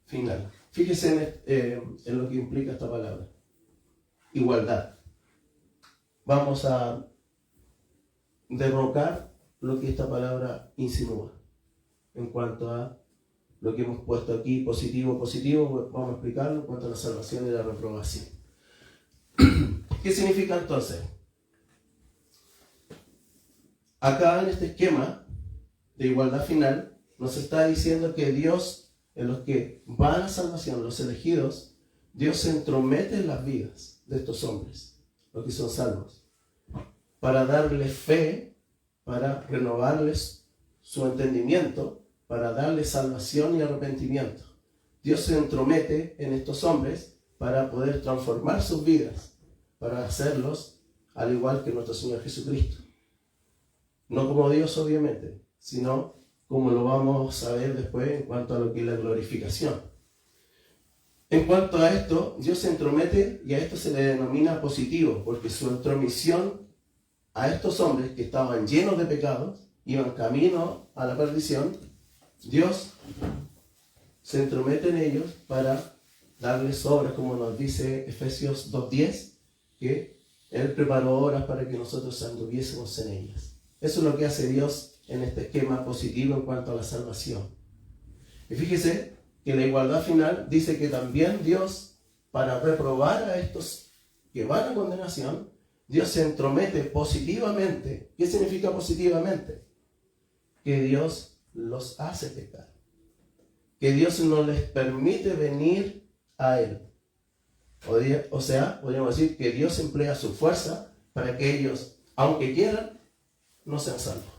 final. Fíjese en lo que implica esta palabra. Igualdad. Vamos a derrocar lo que esta palabra insinúa. En cuanto a lo que hemos puesto aquí, positivo, vamos a explicarlo en cuanto a la salvación y la reprobación. ¿Qué significa entonces? Acá en este esquema de igualdad final nos está diciendo que Dios, en los que van a salvación, los elegidos, Dios se entromete en las vidas de estos hombres, los que son salvos, para darles fe, para renovarles su entendimiento, para darles salvación y arrepentimiento. Dios se entromete en estos hombres para poder transformar sus vidas, para hacerlos al igual que nuestro Señor Jesucristo. No como Dios, obviamente, sino como lo vamos a ver después en cuanto a lo que es la glorificación. En cuanto a esto, Dios se entromete y a esto se le denomina positivo, porque su entromisión a estos hombres que estaban llenos de pecados, iban camino a la perdición, Dios se entromete en ellos para darles obras, como nos dice Efesios 2:10, que Él preparó obras para que nosotros anduviésemos en ellas. Eso es lo que hace Dios en este esquema positivo en cuanto a la salvación. Y fíjese que la igualdad final dice que también Dios, para reprobar a estos que van a condenación, Dios se entromete positivamente. ¿Qué significa positivamente? Que Dios los hace pecar. Que Dios no les permite venir a Él. O sea, podríamos decir que Dios emplea su fuerza para que ellos, aunque quieran, no sean salvos.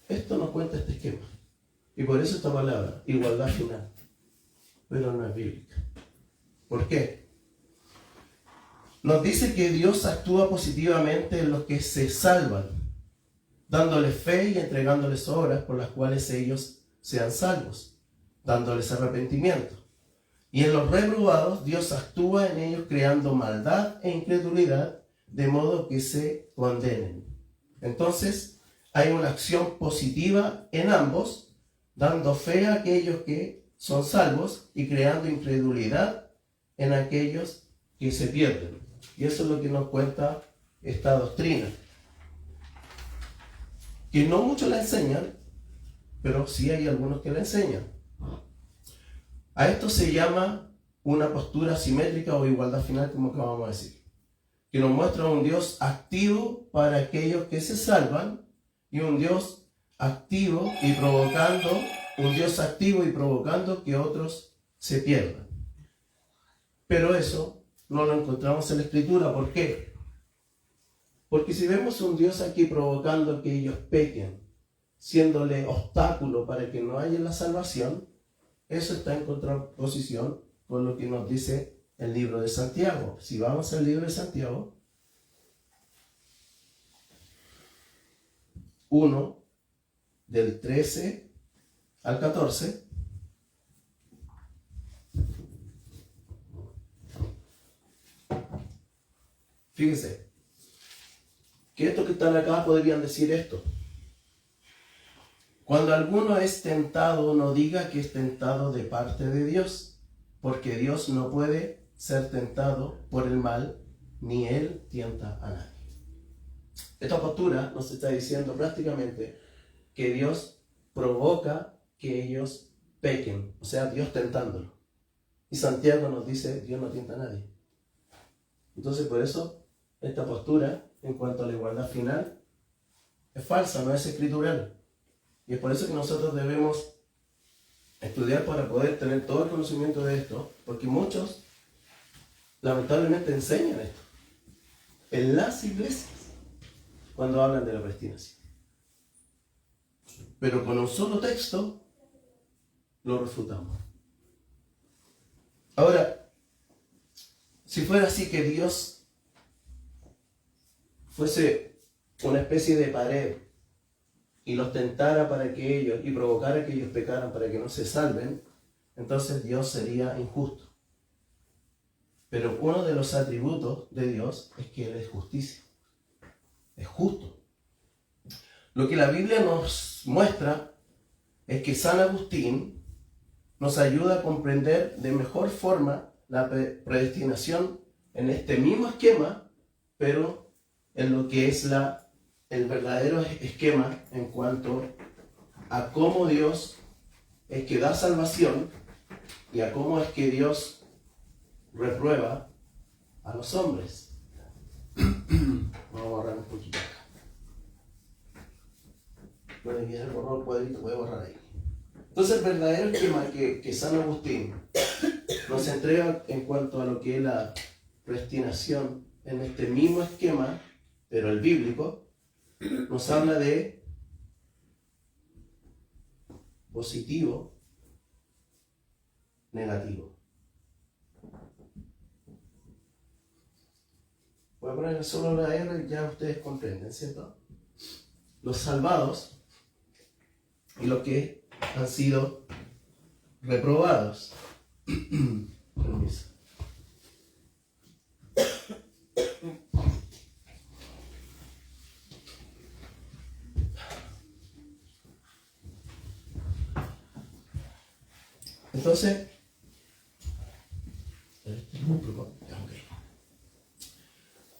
Esto nos cuenta este esquema. Y por eso esta palabra, igualdad final. Pero no es bíblica. ¿Por qué? Nos dice que Dios actúa positivamente en los que se salvan, dándoles fe y entregándoles obras por las cuales ellos sean salvos, dándoles arrepentimiento. Y en los reprobados, Dios actúa en ellos creando maldad e incredulidad, de modo que se condenen. Entonces, hay una acción positiva en ambos, dando fe a aquellos que son salvos y creando incredulidad en aquellos que se pierden. Y eso es lo que nos cuenta esta doctrina, que no muchos la enseñan, pero sí hay algunos que la enseñan. A esto se llama una postura simétrica o igualdad final, como acabamos de decir, que nos muestra un Dios activo para aquellos que se salvan y un Dios activo y provocando que otros se pierdan. Pero eso no lo encontramos en la Escritura. ¿Por qué? Porque si vemos un Dios aquí provocando que ellos pequen, siéndole obstáculo para que no haya la salvación, eso está en contraposición con lo que nos dice el libro de Santiago. Si vamos al libro de Santiago 1, del 13 al 14, fíjense, que estos que están acá podrían decir esto. Cuando alguno es tentado, no diga que es tentado de parte de Dios, porque Dios no puede ser tentado por el mal, ni Él tienta a nadie. Esta postura nos está diciendo prácticamente que Dios provoca que ellos pequen, o sea, Dios tentándolo. Y Santiago nos dice, Dios no tienta a nadie. Entonces, por eso, esta postura, en cuanto a la igualdad final, es falsa, no es escritural. Y es por eso que nosotros debemos estudiar para poder tener todo el conocimiento de esto, porque muchos lamentablemente enseñan esto en las iglesias cuando hablan de la predestinación. Pero con un solo texto lo refutamos. Ahora, si fuera así que Dios fuese una especie de pared y los tentara para que ellos, y provocara que ellos pecaran para que no se salven, entonces Dios sería injusto. Pero uno de los atributos de Dios es que Él es justicia. Es justo. Lo que la Biblia nos muestra es que San Agustín nos ayuda a comprender de mejor forma la predestinación en este mismo esquema, pero en lo que es el verdadero esquema en cuanto a cómo Dios es que da salvación y a cómo es que Dios reprueba a los hombres. Vamos a borrar un poquito acá. Bueno, aquí el borró el cuadrito, voy a borrar ahí. Entonces el verdadero esquema que San Agustín nos entrega en cuanto a lo que es la predestinación en este mismo esquema, pero el bíblico, nos habla de positivo, negativo. Voy a poner solo la R, ya ustedes comprenden, ¿cierto? Los salvados y los que han sido reprobados. Permiso. Entonces,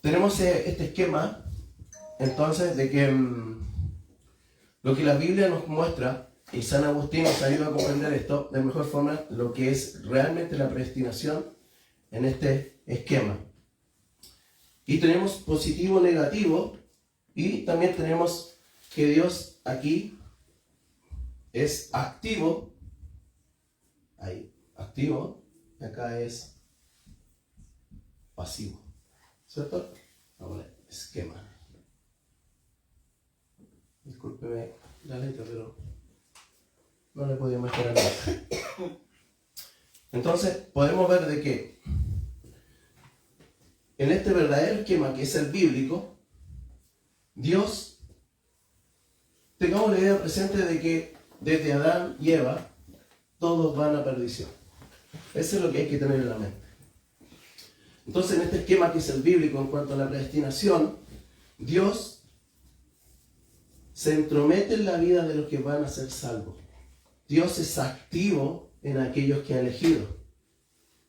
tenemos este esquema, entonces, de que lo que la Biblia nos muestra, y San Agustín nos ayuda a comprender esto de mejor forma, lo que es realmente la predestinación en este esquema. Y tenemos positivo, negativo, y también tenemos que Dios aquí es activo, ahí, activo, y acá es pasivo, ¿cierto? Vamos a ver, esquema. Discúlpeme la letra, pero no le he podido mejorar nada. Entonces, podemos ver de que en este verdadero esquema que es el bíblico, Dios, tengamos la idea presente de que desde Adán y Eva, todos van a perdición. Eso es lo que hay que tener en la mente. Entonces, en este esquema que es el bíblico en cuanto a la predestinación, Dios se entromete en la vida de los que van a ser salvos. Dios es activo en aquellos que ha elegido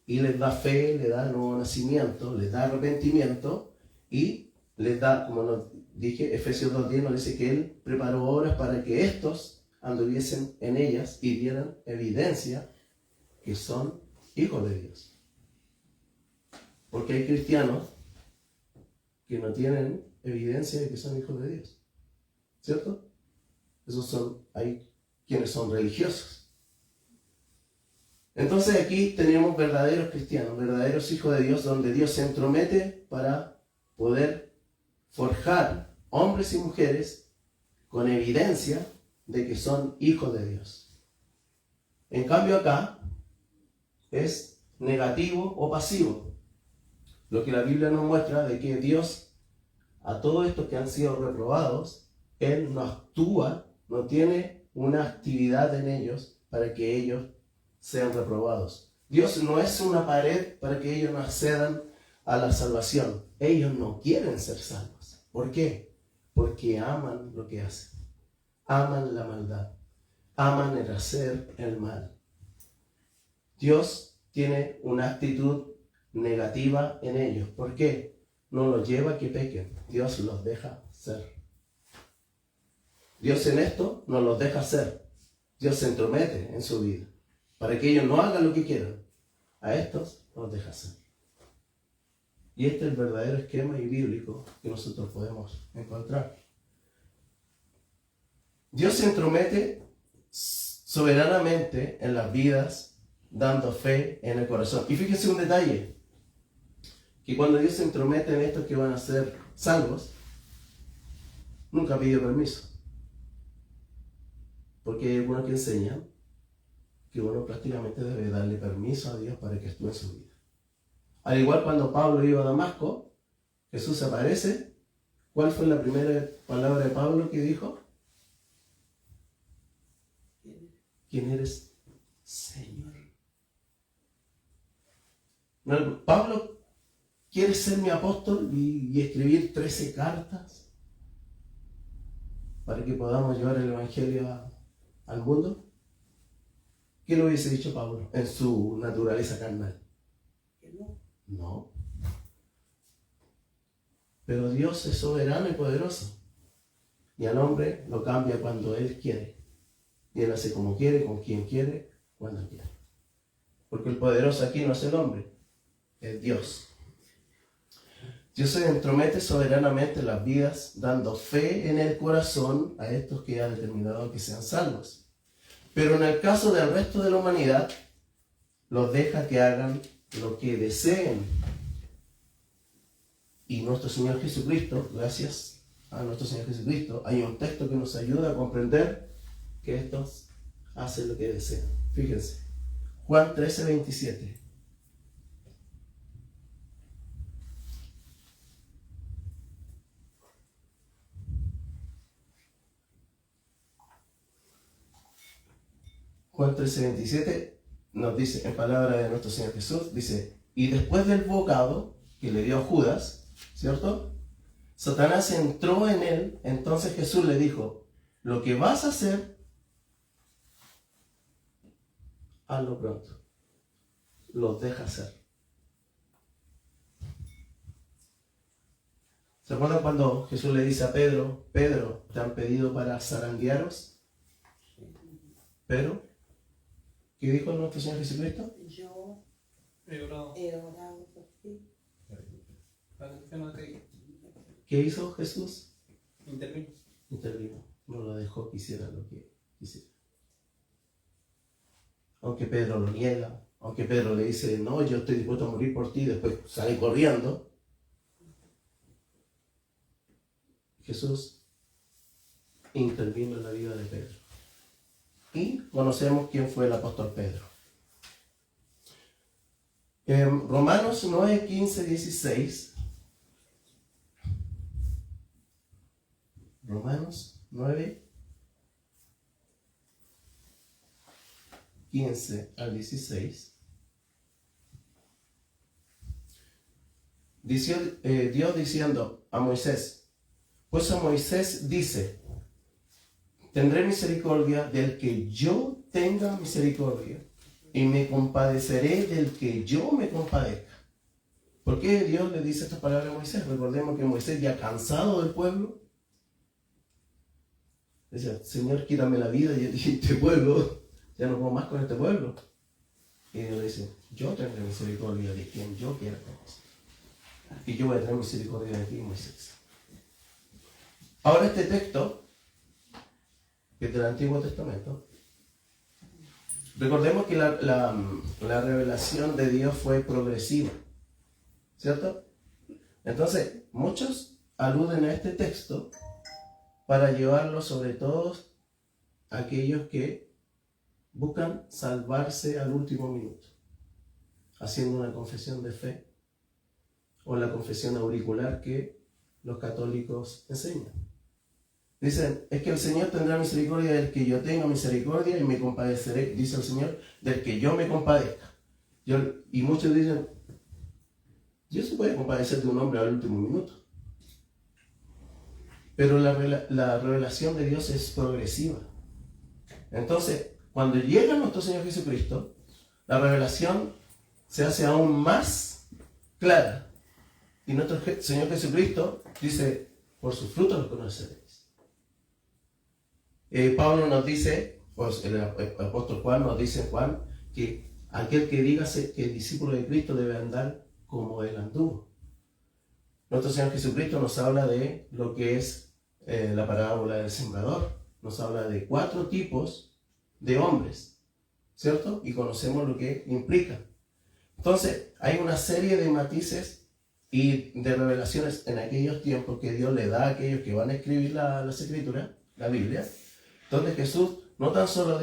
y les da fe, les da nuevo nacimiento, les da arrepentimiento y les da, como nos dije, Efesios 2:10 nos dice que Él preparó obras para que estos anduviesen en ellas y dieran evidencia que son hijos de Dios. Porque hay cristianos que no tienen evidencia de que son hijos de Dios, ¿cierto? Hay quienes son religiosos. Entonces aquí tenemos verdaderos cristianos, verdaderos hijos de Dios, donde Dios se entromete para poder forjar hombres y mujeres con evidencia de que son hijos de Dios. En cambio acá es negativo o pasivo. Lo que la Biblia nos muestra de que Dios, a todos estos que han sido reprobados, Él no actúa, no tiene una actividad en ellos para que ellos sean reprobados. Dios no es una pared para que ellos no accedan a la salvación. Ellos no quieren ser salvos. ¿Por qué? Porque aman lo que hacen. Aman la maldad. Aman el hacer el mal. Dios tiene una actitud negativa en ellos. ¿Por qué? No los lleva a que pequen. Dios los deja ser. Dios en esto no los deja ser. Dios se entromete en su vida para que ellos no hagan lo que quieran. A estos los deja ser. Y este es el verdadero esquema y bíblico que nosotros podemos encontrar. Dios se entromete soberanamente en las vidas, dando fe en el corazón. Y fíjense un detalle, que cuando Dios se entromete en estos que van a ser salvos, nunca pidió permiso. Porque hay algunos que enseñan que uno prácticamente debe darle permiso a Dios para que actúe en su vida. Al igual cuando Pablo iba a Damasco, Jesús se aparece. ¿Cuál fue la primera palabra de Pablo que dijo? ¿Quién eres, Señor? No, Pablo quiere ser mi apóstol y escribir 13 cartas para que podamos llevar el evangelio al mundo. ¿Qué le hubiese dicho Pablo en su naturaleza carnal? No. Pero Dios es soberano y poderoso. Y al hombre lo cambia cuando Él quiere. Y Él hace como quiere, con quien quiere, cuando quiere. Porque el poderoso aquí no es el hombre, es Dios. Dios se entromete soberanamente en las vidas, dando fe en el corazón a estos que ha determinado que sean salvos. Pero en el caso del resto de la humanidad, los deja que hagan lo que deseen. Y nuestro Señor Jesucristo, gracias a nuestro Señor Jesucristo, hay un texto que nos ayuda a comprender que estos hacen lo que desean. Fíjense, Juan 13:27. Juan 13:27 nos dice, en palabra de nuestro Señor Jesús, dice, y después del bocado que le dio a Judas, ¿cierto? Satanás entró en él, entonces Jesús le dijo, lo que vas a hacer, hazlo pronto. Los deja hacer. ¿Se acuerdan cuando Jesús le dice a Pedro, Pedro, ¿te han pedido para zarandearos? Pero, ¿qué dijo nuestro Señor Jesucristo? Yo he orado. he orado por ti. ¿Qué hizo Jesús? Intervino. No lo dejó que hiciera lo que quisiera. Aunque Pedro lo niega, aunque Pedro le dice, no, yo estoy dispuesto a morir por ti, después sale corriendo. Jesús intervino en la vida de Pedro. Y conocemos quién fue el apóstol Pedro. En Romanos 9, 15, 16. Romanos 9, 15 al 16. Dice, Dios diciendo a Moisés, pues a Moisés dice, tendré misericordia del que yo tenga misericordia y me compadeceré del que yo me compadezca. ¿Por qué Dios le dice estas palabras a Moisés? Recordemos que Moisés, ya cansado del pueblo, decía, Señor, quítame la vida de este pueblo, ya no puedo más con este pueblo. Y Dios le dice, yo tendré misericordia de quien yo quiera conocer. Y yo voy a tener misericordia de ti, Moisés. Ahora este texto, que es del Antiguo Testamento, recordemos que la revelación de Dios fue progresiva, ¿cierto? Entonces, muchos aluden a este texto para llevarlo sobre todo a aquellos que buscan salvarse al último minuto, haciendo una confesión de fe o la confesión auricular que los católicos enseñan. Dicen, es que el Señor tendrá misericordia del que yo tenga misericordia y me compadeceré, dice el Señor, del que yo me compadezca. Y muchos dicen, Dios se puede compadecer de un hombre al último minuto. Pero la revelación de Dios es progresiva. Entonces, cuando llega nuestro Señor Jesucristo, la revelación se hace aún más clara. Y nuestro Señor Jesucristo dice, por sus frutos los conoceréis. Pablo nos dice, pues el apóstol Juan nos dice en Juan, que aquel que diga que el discípulo de Cristo debe andar como él anduvo. Nuestro Señor Jesucristo nos habla de lo que es la parábola del sembrador. nos habla de 4 tipos de hombres, ¿cierto? Y conocemos lo que implica. Entonces, hay una serie de matices y de revelaciones en aquellos tiempos que Dios le da a aquellos que van a escribir las escrituras, la Biblia, donde Jesús no tan solo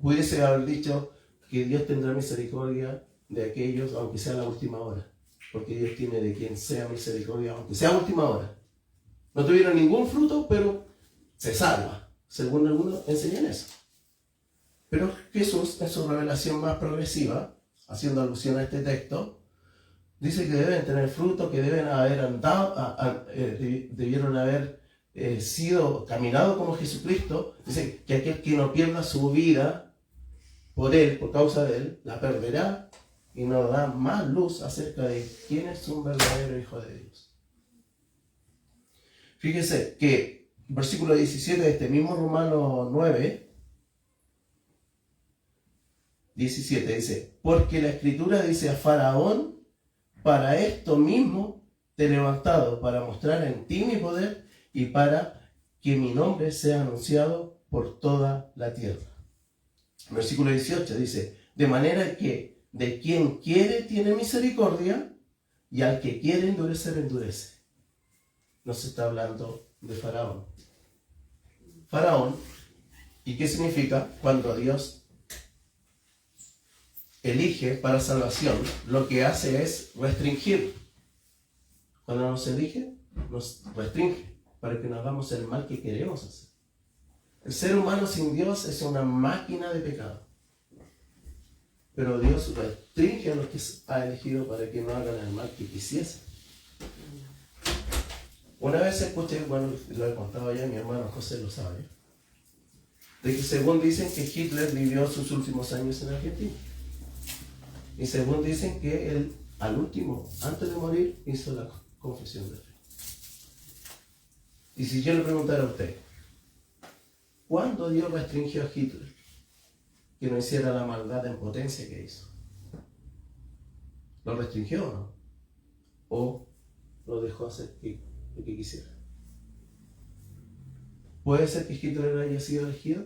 pudiese haber dicho que Dios tendrá misericordia de aquellos, aunque sea la última hora, porque Dios tiene de quien sea misericordia, aunque sea última hora. No tuvieron ningún fruto, pero se salva, según algunos enseñan eso. Pero Jesús, en su revelación más progresiva, haciendo alusión a este texto, dice que deben tener fruto, que deben haber andado, debieron haber caminado como Jesucristo. Dice que aquel que no pierda su vida por Él, por causa de Él, la perderá, y nos da más luz acerca de quién es un verdadero hijo de Dios. Fíjese que versículo 17 de este mismo Romanos 9, 17 dice: porque la Escritura dice a Faraón, para esto mismo te he levantado, para mostrar en ti mi poder y para que mi nombre sea anunciado por toda la tierra. Versículo 18 dice: de manera que de quien quiere tiene misericordia, y al que quiere endurecer, endurece. No se está hablando de Faraón. Faraón, ¿y qué significa? Cuando Dios elige para salvación, lo que hace es restringir. Cuando nos elige, nos restringe para que no hagamos el mal que queremos hacer. El ser humano sin Dios es una máquina de pecado. Pero Dios restringe a los que ha elegido para que no hagan el mal que quisiesen. Una vez escuché, bueno, lo he contado ya, mi hermano José lo sabe, de que según dicen que Hitler vivió sus últimos años en Argentina. Y según dicen que él, al último, antes de morir, hizo la confesión de fe. Y si yo le preguntara a usted, ¿cuándo Dios restringió a Hitler que no hiciera la maldad en potencia que hizo? ¿Lo restringió o no? ¿O lo dejó hacer lo que quisiera? ¿Puede ser que Hitler haya sido elegido?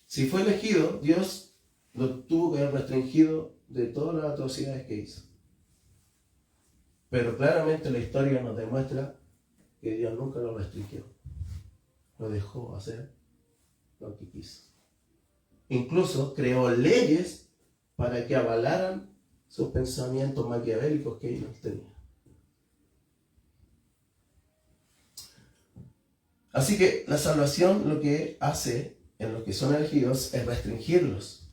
Si fue elegido, Dios lo tuvo que haber restringido de todas las atrocidades que hizo. Pero claramente la historia nos demuestra que Dios nunca lo restringió. Lo dejó hacer lo que quiso. Incluso creó leyes para que avalaran sus pensamientos maquiavélicos que ellos tenían. Así que la salvación lo que hace en los que son elegidos es restringirlos.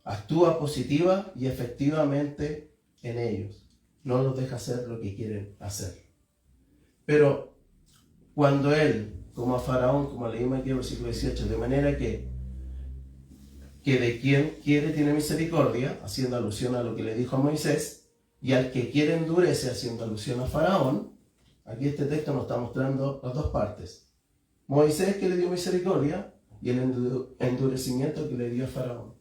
Actúa positiva y efectivamente en ellos. No los deja hacer lo que quieren hacer. Pero cuando él, como a Faraón, como leímos aquí en el versículo 18, de manera que de quien quiere tiene misericordia, haciendo alusión a lo que le dijo a Moisés, y al que quiere endurece, haciendo alusión a Faraón. Aquí este texto nos está mostrando las dos partes. Moisés, que le dio misericordia, y el endurecimiento que le dio a Faraón.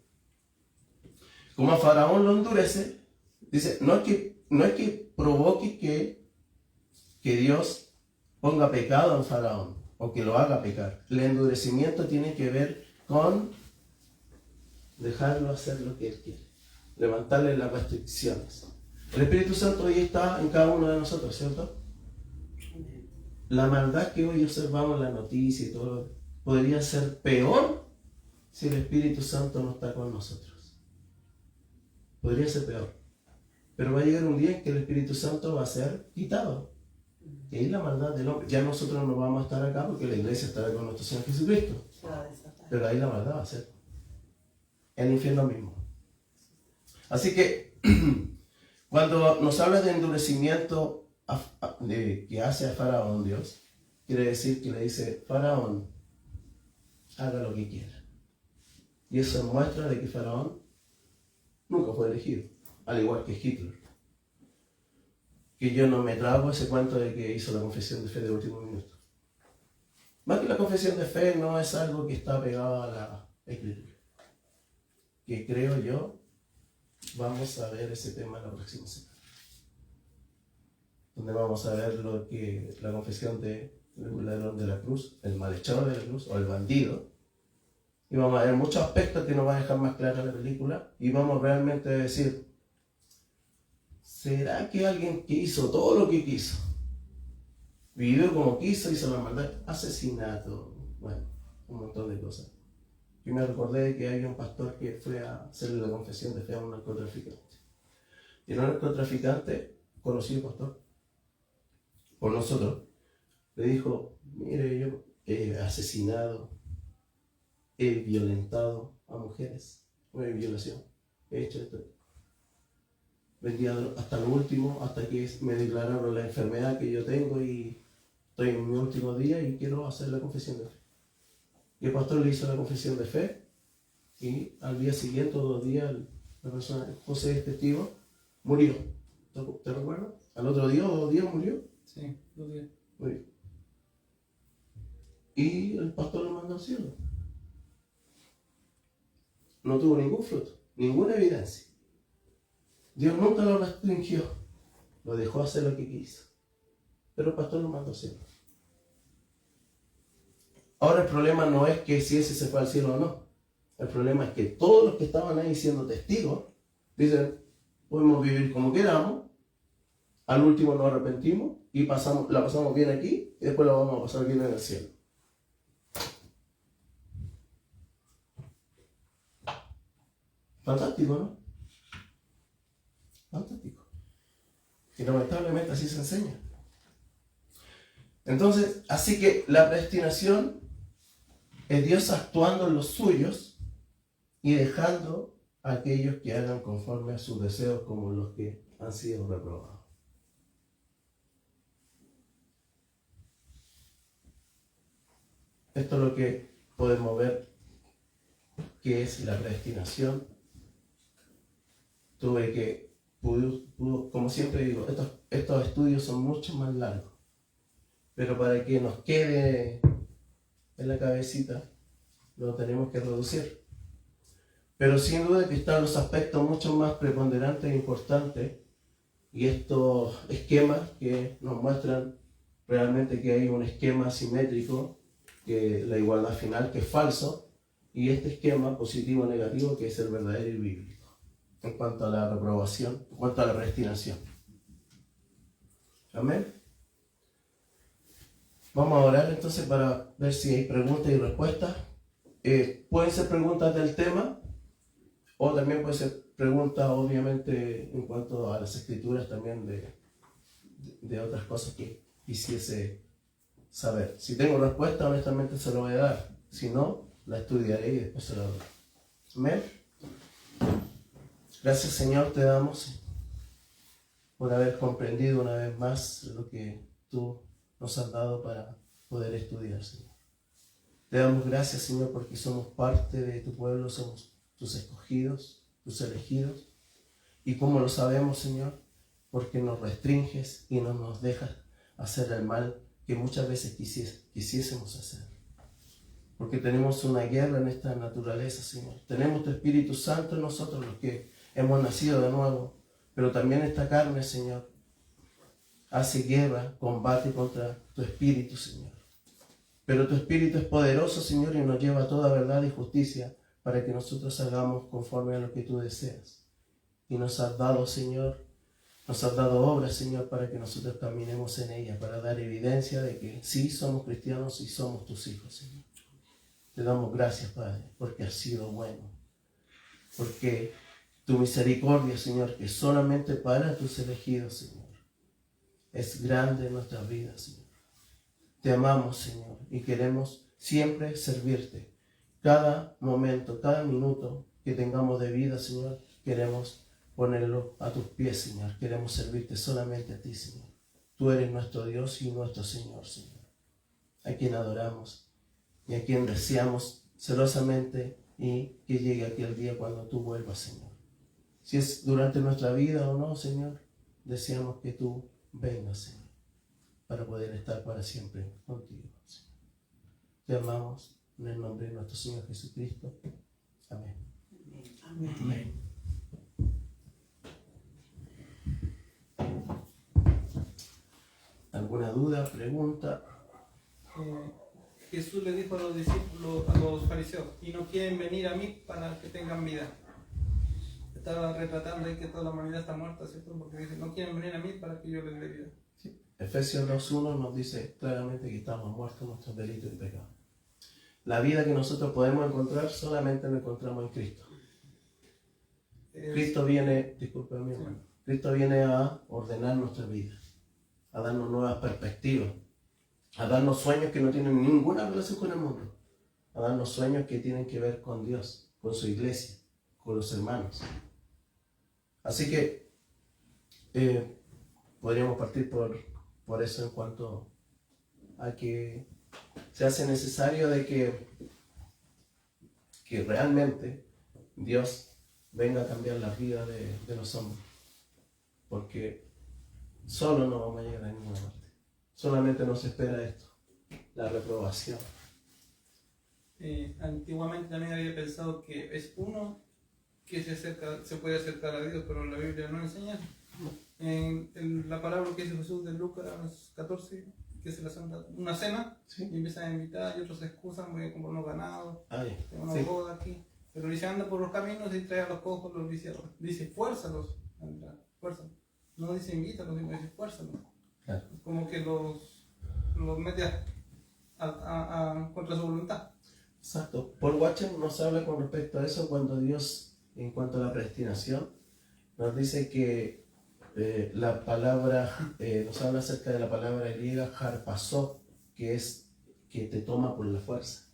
Como a Faraón lo endurece, dice, no es que provoque que Dios ponga pecado en Faraón, o que lo haga pecar. El endurecimiento tiene que ver con dejarlo hacer lo que Él quiere, levantarle las restricciones. El Espíritu Santo hoy está en cada uno de nosotros, ¿cierto? La maldad que hoy observamos en la noticia y todo, podría ser peor si el Espíritu Santo no está con nosotros. Podría ser peor. Pero va a llegar un día en que el Espíritu Santo va a ser quitado. Y ahí la maldad del hombre. Ya nosotros no vamos a estar acá porque la iglesia estará con nuestro Señor Jesucristo. Pero ahí la maldad va a ser el infierno mismo. Así que cuando nos habla de endurecimiento que hace a Faraón Dios, quiere decir que le dice, Faraón, haga lo que quiera. Y eso muestra de que Faraón nunca fue elegido, al igual que Hitler. Que yo no me trago ese cuento de que hizo la confesión de fe de último minuto. Más que la confesión de fe no es algo que está pegado a la escritura. Que creo yo, vamos a ver ese tema la próxima semana. Donde vamos a ver lo que la confesión de el ladrón de la cruz, el malhechor de la cruz o el bandido. Y vamos a ver muchos aspectos que nos va a dejar más clara la película y vamos realmente a decir, ¿será que alguien que hizo todo lo que quiso, vivió como quiso, hizo la maldad, asesinato, bueno, un montón de cosas? Y me recordé de que había un pastor que fue a hacerle la confesión de fe a un narcotraficante. Y el narcotraficante, conocido pastor por nosotros, le dijo, mire, yo he asesinado, he violentado a mujeres, una violación, he hecho esto. Vendía hasta lo último, hasta que me declararon la enfermedad que yo tengo y estoy en mi último día y quiero hacer la confesión de fe. Y el pastor le hizo la confesión de fe y al día siguiente, o 2 días, la persona, José es testigo, murió. ¿Te recuerdas? Al otro día o 2 días murió. Sí, 2 días. Murió. Y el pastor lo mandó al cielo. No tuvo ningún fruto, ninguna evidencia. Dios nunca lo restringió, lo dejó hacer lo que quiso. Pero el pastor lo mandó al cielo. Ahora el problema no es que si ese se fue al cielo o no. El problema es que todos los que estaban ahí siendo testigos dicen, podemos vivir como queramos, al último nos arrepentimos y la pasamos bien aquí y después la vamos a pasar bien en el cielo. Fantástico, ¿no? Fantástico. Y lamentablemente así se enseña. Entonces, así que la predestinación es Dios actuando en los suyos y dejando a aquellos que hagan conforme a sus deseos como los que han sido reprobados. Esto es lo que podemos ver que es la predestinación. Como siempre digo, estos estudios son mucho más largos, pero para que nos quede en la cabecita, lo tenemos que reducir. Pero sin duda que están los aspectos mucho más preponderantes e importantes y estos esquemas que nos muestran realmente que hay un esquema simétrico, que la igualdad final, que es falso, y este esquema positivo o negativo, que es el verdadero y bíblico, en cuanto a la reprobación, en cuanto a la predestinación. Amén. Vamos a orar entonces para ver si hay preguntas y respuestas. Pueden ser preguntas del tema, o también pueden ser preguntas, obviamente, en cuanto a las escrituras también de otras cosas que quisiese saber. Si tengo respuesta, honestamente se lo voy a dar. Si no, la estudiaré y después se la doy. Amén. Gracias, Señor, te damos por haber comprendido una vez más lo que tú nos has dado para poder estudiar, Señor. Te damos gracias, Señor, porque somos parte de tu pueblo, somos tus escogidos, tus elegidos. Y como lo sabemos, Señor, porque nos restringes y no nos dejas hacer el mal que muchas veces quisiésemos hacer. Porque tenemos una guerra en esta naturaleza, Señor. Tenemos tu Espíritu Santo en nosotros, los que hemos nacido de nuevo. Pero también esta carne, Señor, hace guerra, combate contra tu Espíritu, Señor. Pero tu Espíritu es poderoso, Señor, y nos lleva a toda verdad y justicia para que nosotros hagamos conforme a lo que tú deseas. Y nos has dado, Señor, nos has dado obras, Señor, para que nosotros caminemos en ellas, para dar evidencia de que sí somos cristianos y somos tus hijos, Señor. Te damos gracias, Padre, porque has sido bueno. Porque tu misericordia, Señor, que solamente para tus elegidos, Señor, es grande en nuestras vidas, Señor. Te amamos, Señor, y queremos siempre servirte. Cada momento, cada minuto que tengamos de vida, Señor, queremos ponerlo a tus pies, Señor. Queremos servirte solamente a ti, Señor. Tú eres nuestro Dios y nuestro Señor, Señor, a quien adoramos y a quien deseamos celosamente y que llegue aquel día cuando tú vuelvas, Señor. Si es durante nuestra vida o no, Señor, deseamos que tú vengas, Señor, para poder estar para siempre contigo, Señor. Te amamos en el nombre de nuestro Señor Jesucristo. Amén. Amén. Amén. ¿Alguna duda, pregunta? Jesús le dijo a los discípulos, a los fariseos, y no quieren venir a mí para que tengan vida. Estaba retratando ahí que toda la humanidad está muerta, ¿cierto? Porque dice, no quieren venir a mí para que yo les dé vida. Sí. Efesios 2.1 nos dice claramente que estamos muertos en nuestros delitos y pecados. La vida que nosotros podemos encontrar solamente la encontramos en Cristo. Cristo viene, disculpe mi hermano, Cristo viene a ordenar nuestra vida, a darnos nuevas perspectivas, a darnos sueños que no tienen ninguna relación con el mundo, a darnos sueños que tienen que ver con Dios, con su iglesia, con los hermanos. Así que podríamos partir por eso en cuanto a que se hace necesario de que realmente Dios venga a cambiar la vida de los hombres, porque solo no vamos a llegar a ninguna parte. Solamente nos espera esto, la reprobación. Antiguamente también había pensado que es uno que se puede acercar a Dios, pero la Biblia no enseña. En la palabra que dice Jesús de Lucas 14, que se le hace una cena, ¿Sí? y empiezan a invitar y otros se excusan, voy a comprar unos ganados, tengo una Sí. boda aquí. Pero dice, anda por los caminos y trae a los cojos, los lisiados. Dice, fuérzalos a entrar, fuérzalos. No dice invítalos, sino dice, fuérzalos. Claro. Como que los mete contra su voluntad. Exacto. Paul Washer nos habla con respecto a eso cuando Dios, en cuanto a la predestinación, nos dice que la palabra, nos habla acerca de la palabra griega harpazo, que es que te toma por la fuerza.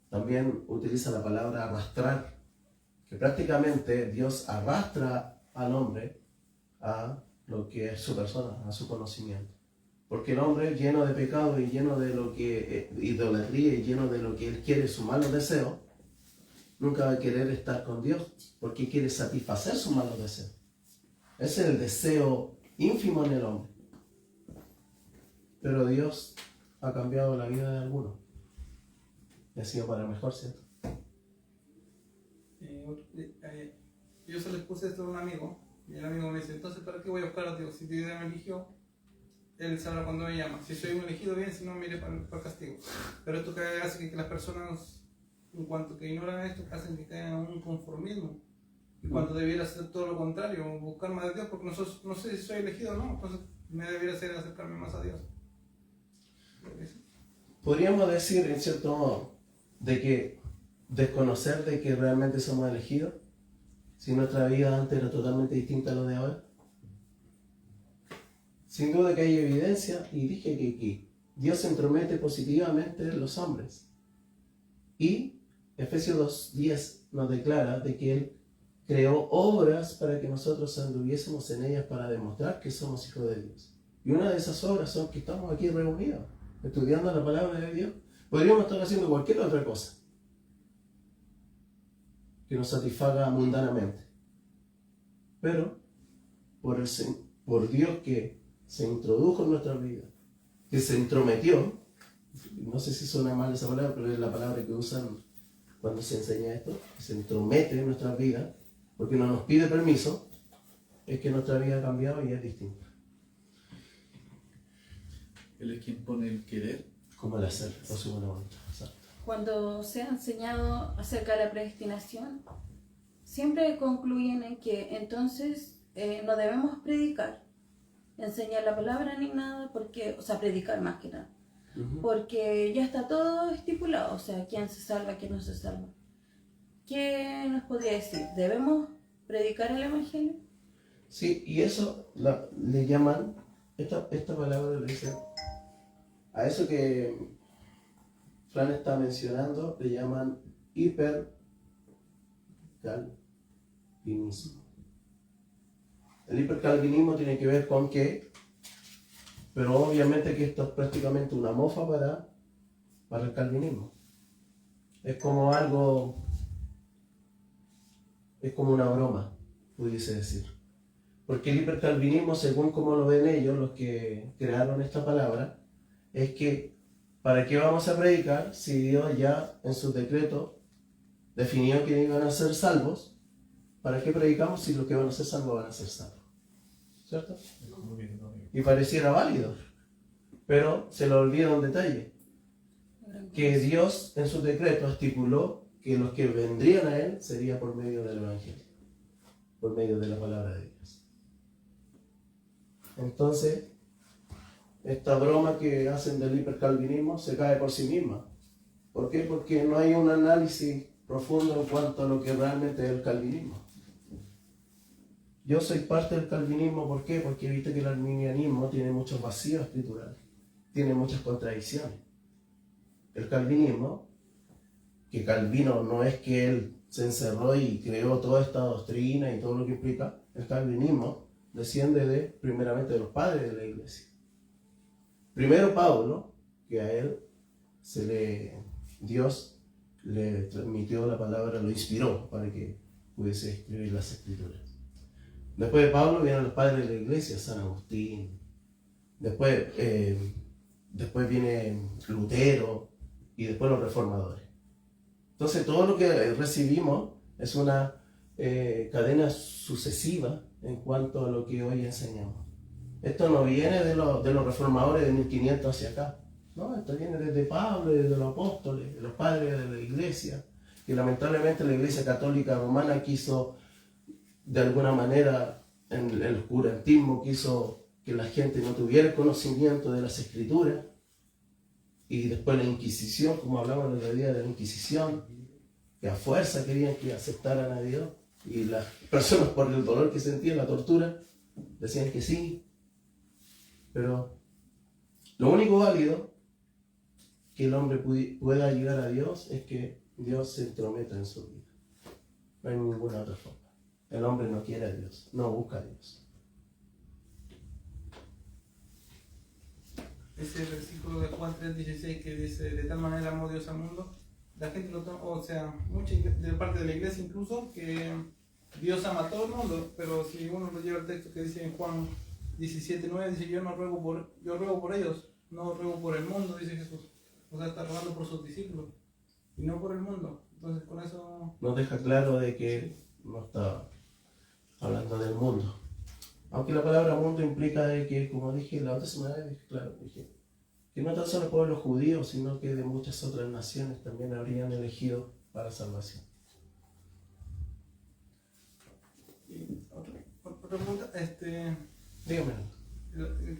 También utiliza la palabra arrastrar, que prácticamente Dios arrastra al hombre a lo que es su persona, a su conocimiento. Porque el hombre lleno de pecado y lleno de lo que idolatría y lleno de lo que él quiere, su malos deseos, nunca va a querer estar con Dios, porque quiere satisfacer sus malos deseos. Ese es el deseo ínfimo en el hombre. Pero Dios ha cambiado la vida de algunos. Y ha sido para mejor, ¿cierto? Yo se les puse esto a un amigo, y el amigo me dice, entonces ¿para qué voy a buscar a Dios? Si Dios me eligió, Él sabrá cuando me llama. Si soy un elegido, bien, si no, me iré para el castigo. Pero esto que hace que las personas, en cuanto que ignoran esto, hacen que caigan en un conformismo. Y cuando debiera ser todo lo contrario, buscar más de Dios, porque no sé si soy elegido o no, entonces me debiera ser acercarme más a Dios. Podríamos decir, en cierto modo, de que desconocer de que realmente somos elegidos, si nuestra vida antes era totalmente distinta a lo de ahora. Sin duda que hay evidencia, y dije que Dios se entromete positivamente en los hombres. Y Efesios 2:10 nos declara de que Él creó obras para que nosotros anduviésemos en ellas para demostrar que somos hijos de Dios. Y una de esas obras son que estamos aquí reunidos, estudiando la palabra de Dios. Podríamos estar haciendo cualquier otra cosa que nos satisfaga mundanamente. Pero por Dios que se introdujo en nuestra vida, que se entrometió, no sé si suena mal esa palabra, pero es la palabra que usan cuando se enseña esto, que se entromete en nuestra vida, porque no nos pide permiso, es que nuestra vida ha cambiado y es distinta. Él es quien pone el querer. Como el hacer, por su buena voluntad. Exacto. Cuando se ha enseñado acerca de la predestinación, siempre concluyen en que entonces no debemos predicar, enseñar la palabra ni nada, porque, o sea, predicar más que nada, porque ya está todo estipulado, o sea, quién se salva, quién no se salva. ¿Qué nos podría decir? ¿Debemos predicar el Evangelio? Sí, y eso le llaman, esta palabra le dice, a eso que Fran está mencionando, le llaman hipercalvinismo. El hipercalvinismo tiene que ver con que, pero obviamente que esto es prácticamente una mofa para el calvinismo. Es como algo, es como una broma, pudiese decir. Porque el hipercalvinismo, según como lo ven ellos, los que crearon esta palabra, es que ¿para qué vamos a predicar si Dios ya en su decreto definió que iban a ser salvos? ¿Para qué predicamos si los que van a ser salvos van a ser salvos? ¿Cierto? Y pareciera válido, pero se le olvida un detalle. que Dios en su decreto estipuló que los que vendrían a Él sería por medio del Evangelio, por medio de la palabra de Dios. Entonces, esta broma que hacen del hipercalvinismo se cae por sí misma. ¿Por qué? Porque no hay un análisis profundo en cuanto a lo que realmente es el calvinismo. Yo soy parte del calvinismo, ¿por qué? Porque viste que el arminianismo tiene muchos vacíos escriturales, tiene muchas contradicciones. El calvinismo, que Calvino no es que él se encerró y creó toda esta doctrina y todo lo que implica, el calvinismo desciende primeramente de los padres de la iglesia. Primero Pablo, que a él Dios le transmitió la palabra, lo inspiró para que pudiese escribir las escrituras. Después de Pablo vienen los padres de la iglesia, San Agustín. Después viene Lutero y después los reformadores. Entonces todo lo que recibimos es una cadena sucesiva en cuanto a lo que hoy enseñamos. Esto no viene de los reformadores de 1500 hacia acá. No, esto viene desde Pablo, desde los apóstoles, de los padres de la iglesia, que lamentablemente la iglesia católica romana quiso, de alguna manera, en el oscurantismo, quiso que la gente no tuviera conocimiento de las escrituras, y después la Inquisición, como hablamos el otro día de la Inquisición, que a fuerza querían que aceptaran a Dios, y las personas por el dolor que sentían, la tortura, decían que sí, pero lo único válido que el hombre pueda llegar a Dios es que Dios se entrometa en su vida. No hay ninguna otra forma. El hombre no quiere a Dios, no busca a Dios. Ese versículo de Juan 3:16 que dice: de tal manera amó Dios al mundo, la gente lo toma, o sea, mucha de parte de la iglesia incluso, que Dios ama a todo el mundo, pero si uno lo lleva al texto que dice en Juan 17:9, dice: yo ruego por ellos, no ruego por el mundo, dice Jesús. O sea, está rogando por sus discípulos y no por el mundo. Entonces con eso nos deja claro de que no está hablando del mundo. Aunque la palabra mundo implica de que, como dije la otra semana, dije que no tan solo el pueblo judío, sino que de muchas otras naciones también habrían elegido para salvación. Y otra pregunta, Dígame.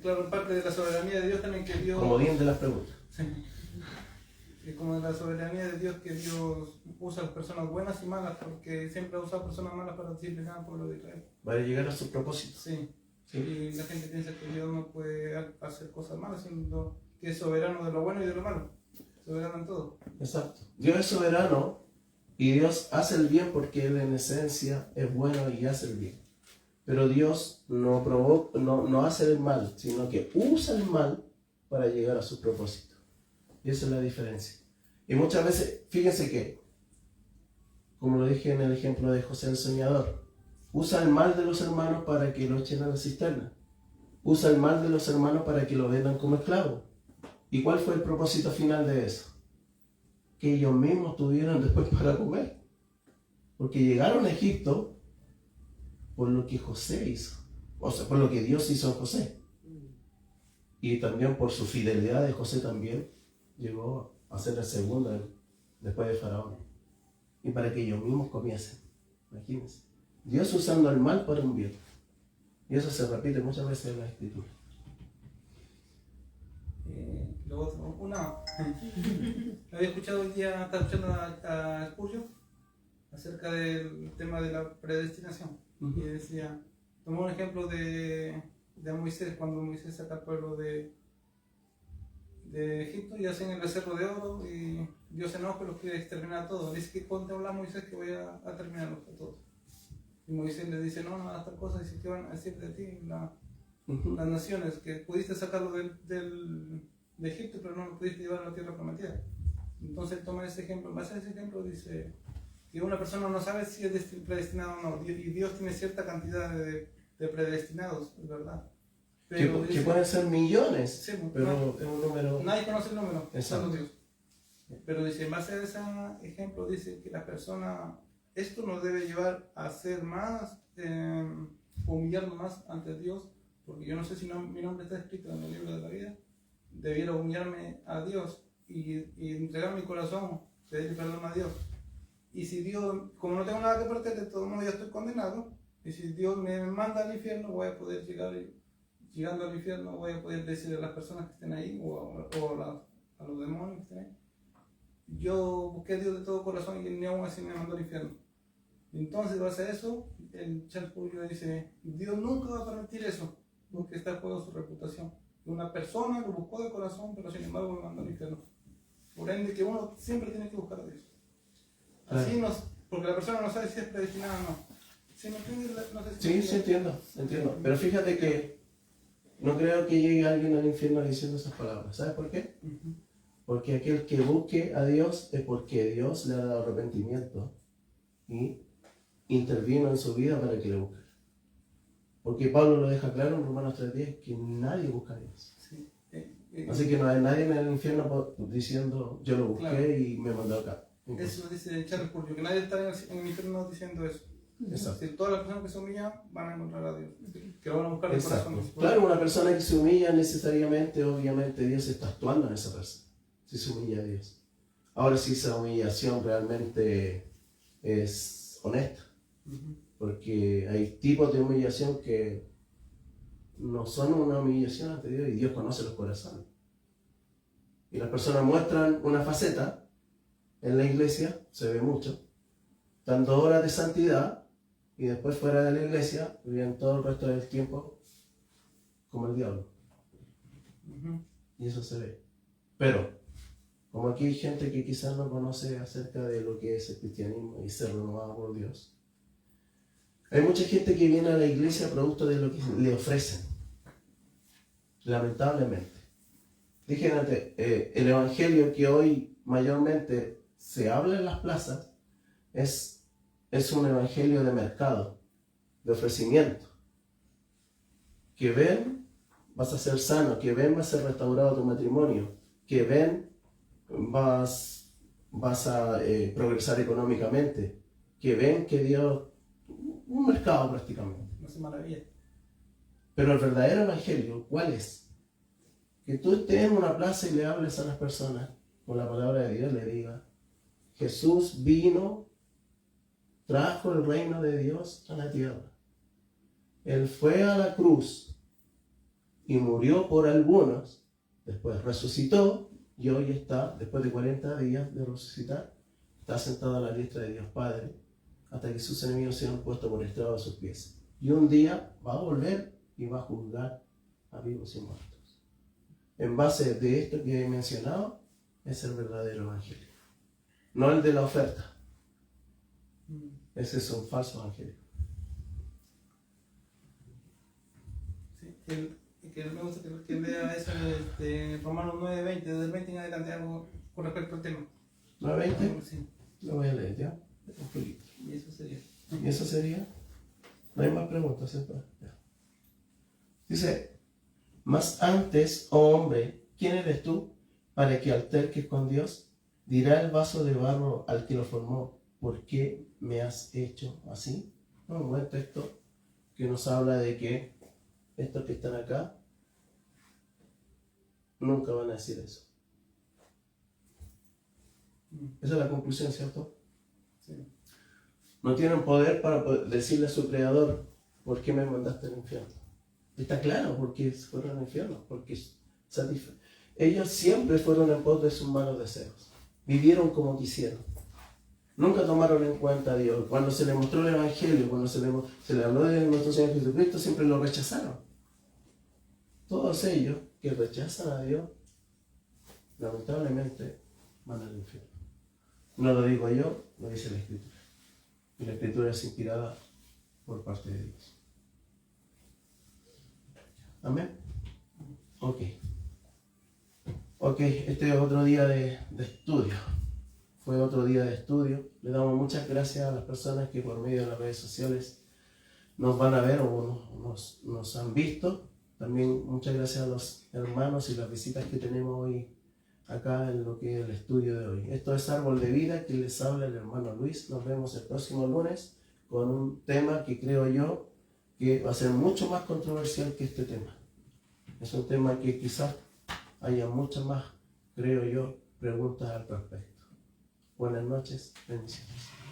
claro, parte de la soberanía de Dios también que Dios... Como bien de las preguntas. Como de la soberanía de Dios, que Dios usa personas buenas y malas, porque siempre ha usado personas malas para disciplinar al pueblo de Israel. Para llegar a sus propósitos. Sí. Y la gente piensa que Dios no puede hacer cosas malas, sino que es soberano de lo bueno y de lo malo. Soberano en todo. Exacto. Dios es soberano y Dios hace el bien porque Él en esencia es bueno y hace el bien. Pero Dios no hace el mal, sino que usa el mal para llegar a sus propósitos. Y esa es la diferencia. Y muchas veces, fíjense que, como lo dije en el ejemplo de José el Soñador, usa el mal de los hermanos para que lo echen a la cisterna. Usa el mal de los hermanos para que lo vendan como esclavo. ¿Y cuál fue el propósito final de eso? Que ellos mismos tuvieran después para comer. Porque llegaron a Egipto por lo que José hizo. O sea, por lo que Dios hizo en José. Y también por su fidelidad de José también llegó a ser el segundo después de Faraón. Y para que ellos mismos comiesen. Imagínense. Dios usando el mal para un bien. Y eso se repite muchas veces en la Escritura. Había escuchado hoy día, estaba escuchando a Spurgeon acerca del tema de la predestinación. Y decía, tomó un ejemplo de Moisés, cuando Moisés saca al pueblo de Egipto y hacen el becerro de oro y Dios se enoja y los quiere exterminar a todos. Dice: que ponte a hablar, Moisés, que voy a terminarlos a todos. Y Moisés le dice: no hagas tal cosa. Dice: ¿qué van a decir de ti las naciones? Que pudiste sacarlo de Egipto, pero no lo pudiste llevar a la tierra prometida. Entonces toma ese ejemplo. En base a ese ejemplo dice que una persona no sabe si es predestinado o no, y Dios tiene cierta cantidad de predestinados, es verdad. Pero que pueden ser millones, sí, pero es un número... Nadie conoce el número, Exacto. solo Dios. Pero dice, en base a ese ejemplo, dice que la persona, esto nos debe llevar a ser más, humillarnos más ante Dios, porque yo no sé si mi nombre está escrito en el libro de la vida, debiera humillarme a Dios y entregar mi corazón, pedirle perdón a Dios. Y si Dios, como no tengo nada que perder, de todo modo ya estoy condenado, y si Dios me manda al infierno, voy a poder llegando al infierno, voy a poder decirle a las personas que estén ahí, a los demonios que estén ahí, yo busqué a Dios de todo corazón y ni aún así me mandó al infierno. Entonces, base a eso, el Charles Spurgeon dice, Dios nunca va a permitir eso, porque está en juego su reputación. Una persona lo buscó de corazón, pero sin embargo me mandó al infierno. Por ende, que uno siempre tiene que buscar a Dios. Así porque la persona no sabe si es predestinada o no. ¿Sí me entiendes? No sé si Sí, entiendo. Pero fíjate que no creo que llegue alguien al infierno diciendo esas palabras. ¿Sabes por qué? Porque aquel que busque a Dios es porque Dios le ha dado arrepentimiento y intervino en su vida para que le busque. Porque Pablo lo deja claro en Romanos 3:10 que nadie busca a Dios. Sí. Así que no hay nadie en el infierno diciendo yo lo busqué, claro, y me mandó acá. Eso dice Charles Spurgeon, que nadie está en el infierno diciendo eso. Exacto. Si todas las personas que se humillan van a encontrar a Dios, que lo van a buscar de corazón. Claro, una persona que se humilla necesariamente, obviamente Dios está actuando en esa persona, si se humilla a Dios. Ahora, si esa humillación realmente es honesta, porque hay tipos de humillación que no son una humillación ante Dios, y Dios conoce los corazones. Y las personas muestran una faceta en la iglesia, se ve mucho, dando horas de santidad, y después fuera de la iglesia viven todo el resto del tiempo como el diablo. Y eso se ve. Pero, como aquí hay gente que quizás no conoce acerca de lo que es el cristianismo y ser renovado por Dios, hay mucha gente que viene a la iglesia producto de lo que le ofrecen. Lamentablemente. Dije antes, el evangelio que hoy mayormente se habla en las plazas es un evangelio de mercado, de ofrecimiento. Que ven, vas a ser sano, que ven, vas a ser restaurado tu matrimonio, que ven, vas a progresar económicamente, que ven que Dios, un mercado prácticamente. No es maravilla. Pero el verdadero evangelio, ¿cuál es? Que tú estés en una plaza y le hables a las personas con la palabra de Dios, le digas, Jesús vino, trajo el reino de Dios a la tierra. Él fue a la cruz y murió por algunos, después resucitó y hoy está, después de 40 días de resucitar, está sentado a la diestra de Dios Padre, hasta que sus enemigos sean puestos por estrado de sus pies. Y un día va a volver y va a juzgar a vivos y muertos. En base de esto que he mencionado, es el verdadero evangelio. No el de la oferta. Ese es un falso evangelio. Sí, que me gusta que lea eso de Romanos 9:20, desde el 20 en adelante, algo con respecto al tema. ¿9:20? Sí. Lo voy a leer ya. Un poquito. Y eso sería. ¿Y eso sería? No hay más preguntas, ¿cierto? Ya. Dice, mas antes, oh hombre, ¿quién eres tú para que alterques con Dios? Dirá el vaso de barro al que lo formó, ¿por qué me has hecho así? Un buen texto que nos habla de que estos que están acá nunca van a decir eso. Esa es la conclusión, ¿cierto? Sí. No tienen poder para decirle a su creador, ¿por qué me mandaste al infierno? Está claro, porque fueron al infierno, porque ellos siempre fueron en pos de sus malos deseos. Vivieron como quisieron. Nunca tomaron en cuenta a Dios. Cuando se les mostró el evangelio, cuando se le habló de nuestro Señor Jesucristo, siempre lo rechazaron. Todos ellos que rechazan a Dios, lamentablemente, van al infierno. No lo digo yo, lo dice la Escritura. Y la Escritura es inspirada por parte de Dios. Amén. Ok, este es otro día de estudio. Fue otro día de estudio. Le damos muchas gracias a las personas que por medio de las redes sociales nos van a ver o nos han visto. También muchas gracias a los hermanos y las visitas que tenemos hoy acá en lo que es el estudio de hoy. Esto es Árbol de Vida, que les habla el hermano Luis. Nos vemos el próximo lunes con un tema que creo yo que va a ser mucho más controversial que este tema. Es un tema que quizás haya muchas más, creo yo, preguntas al respecto. Buenas noches, bendiciones.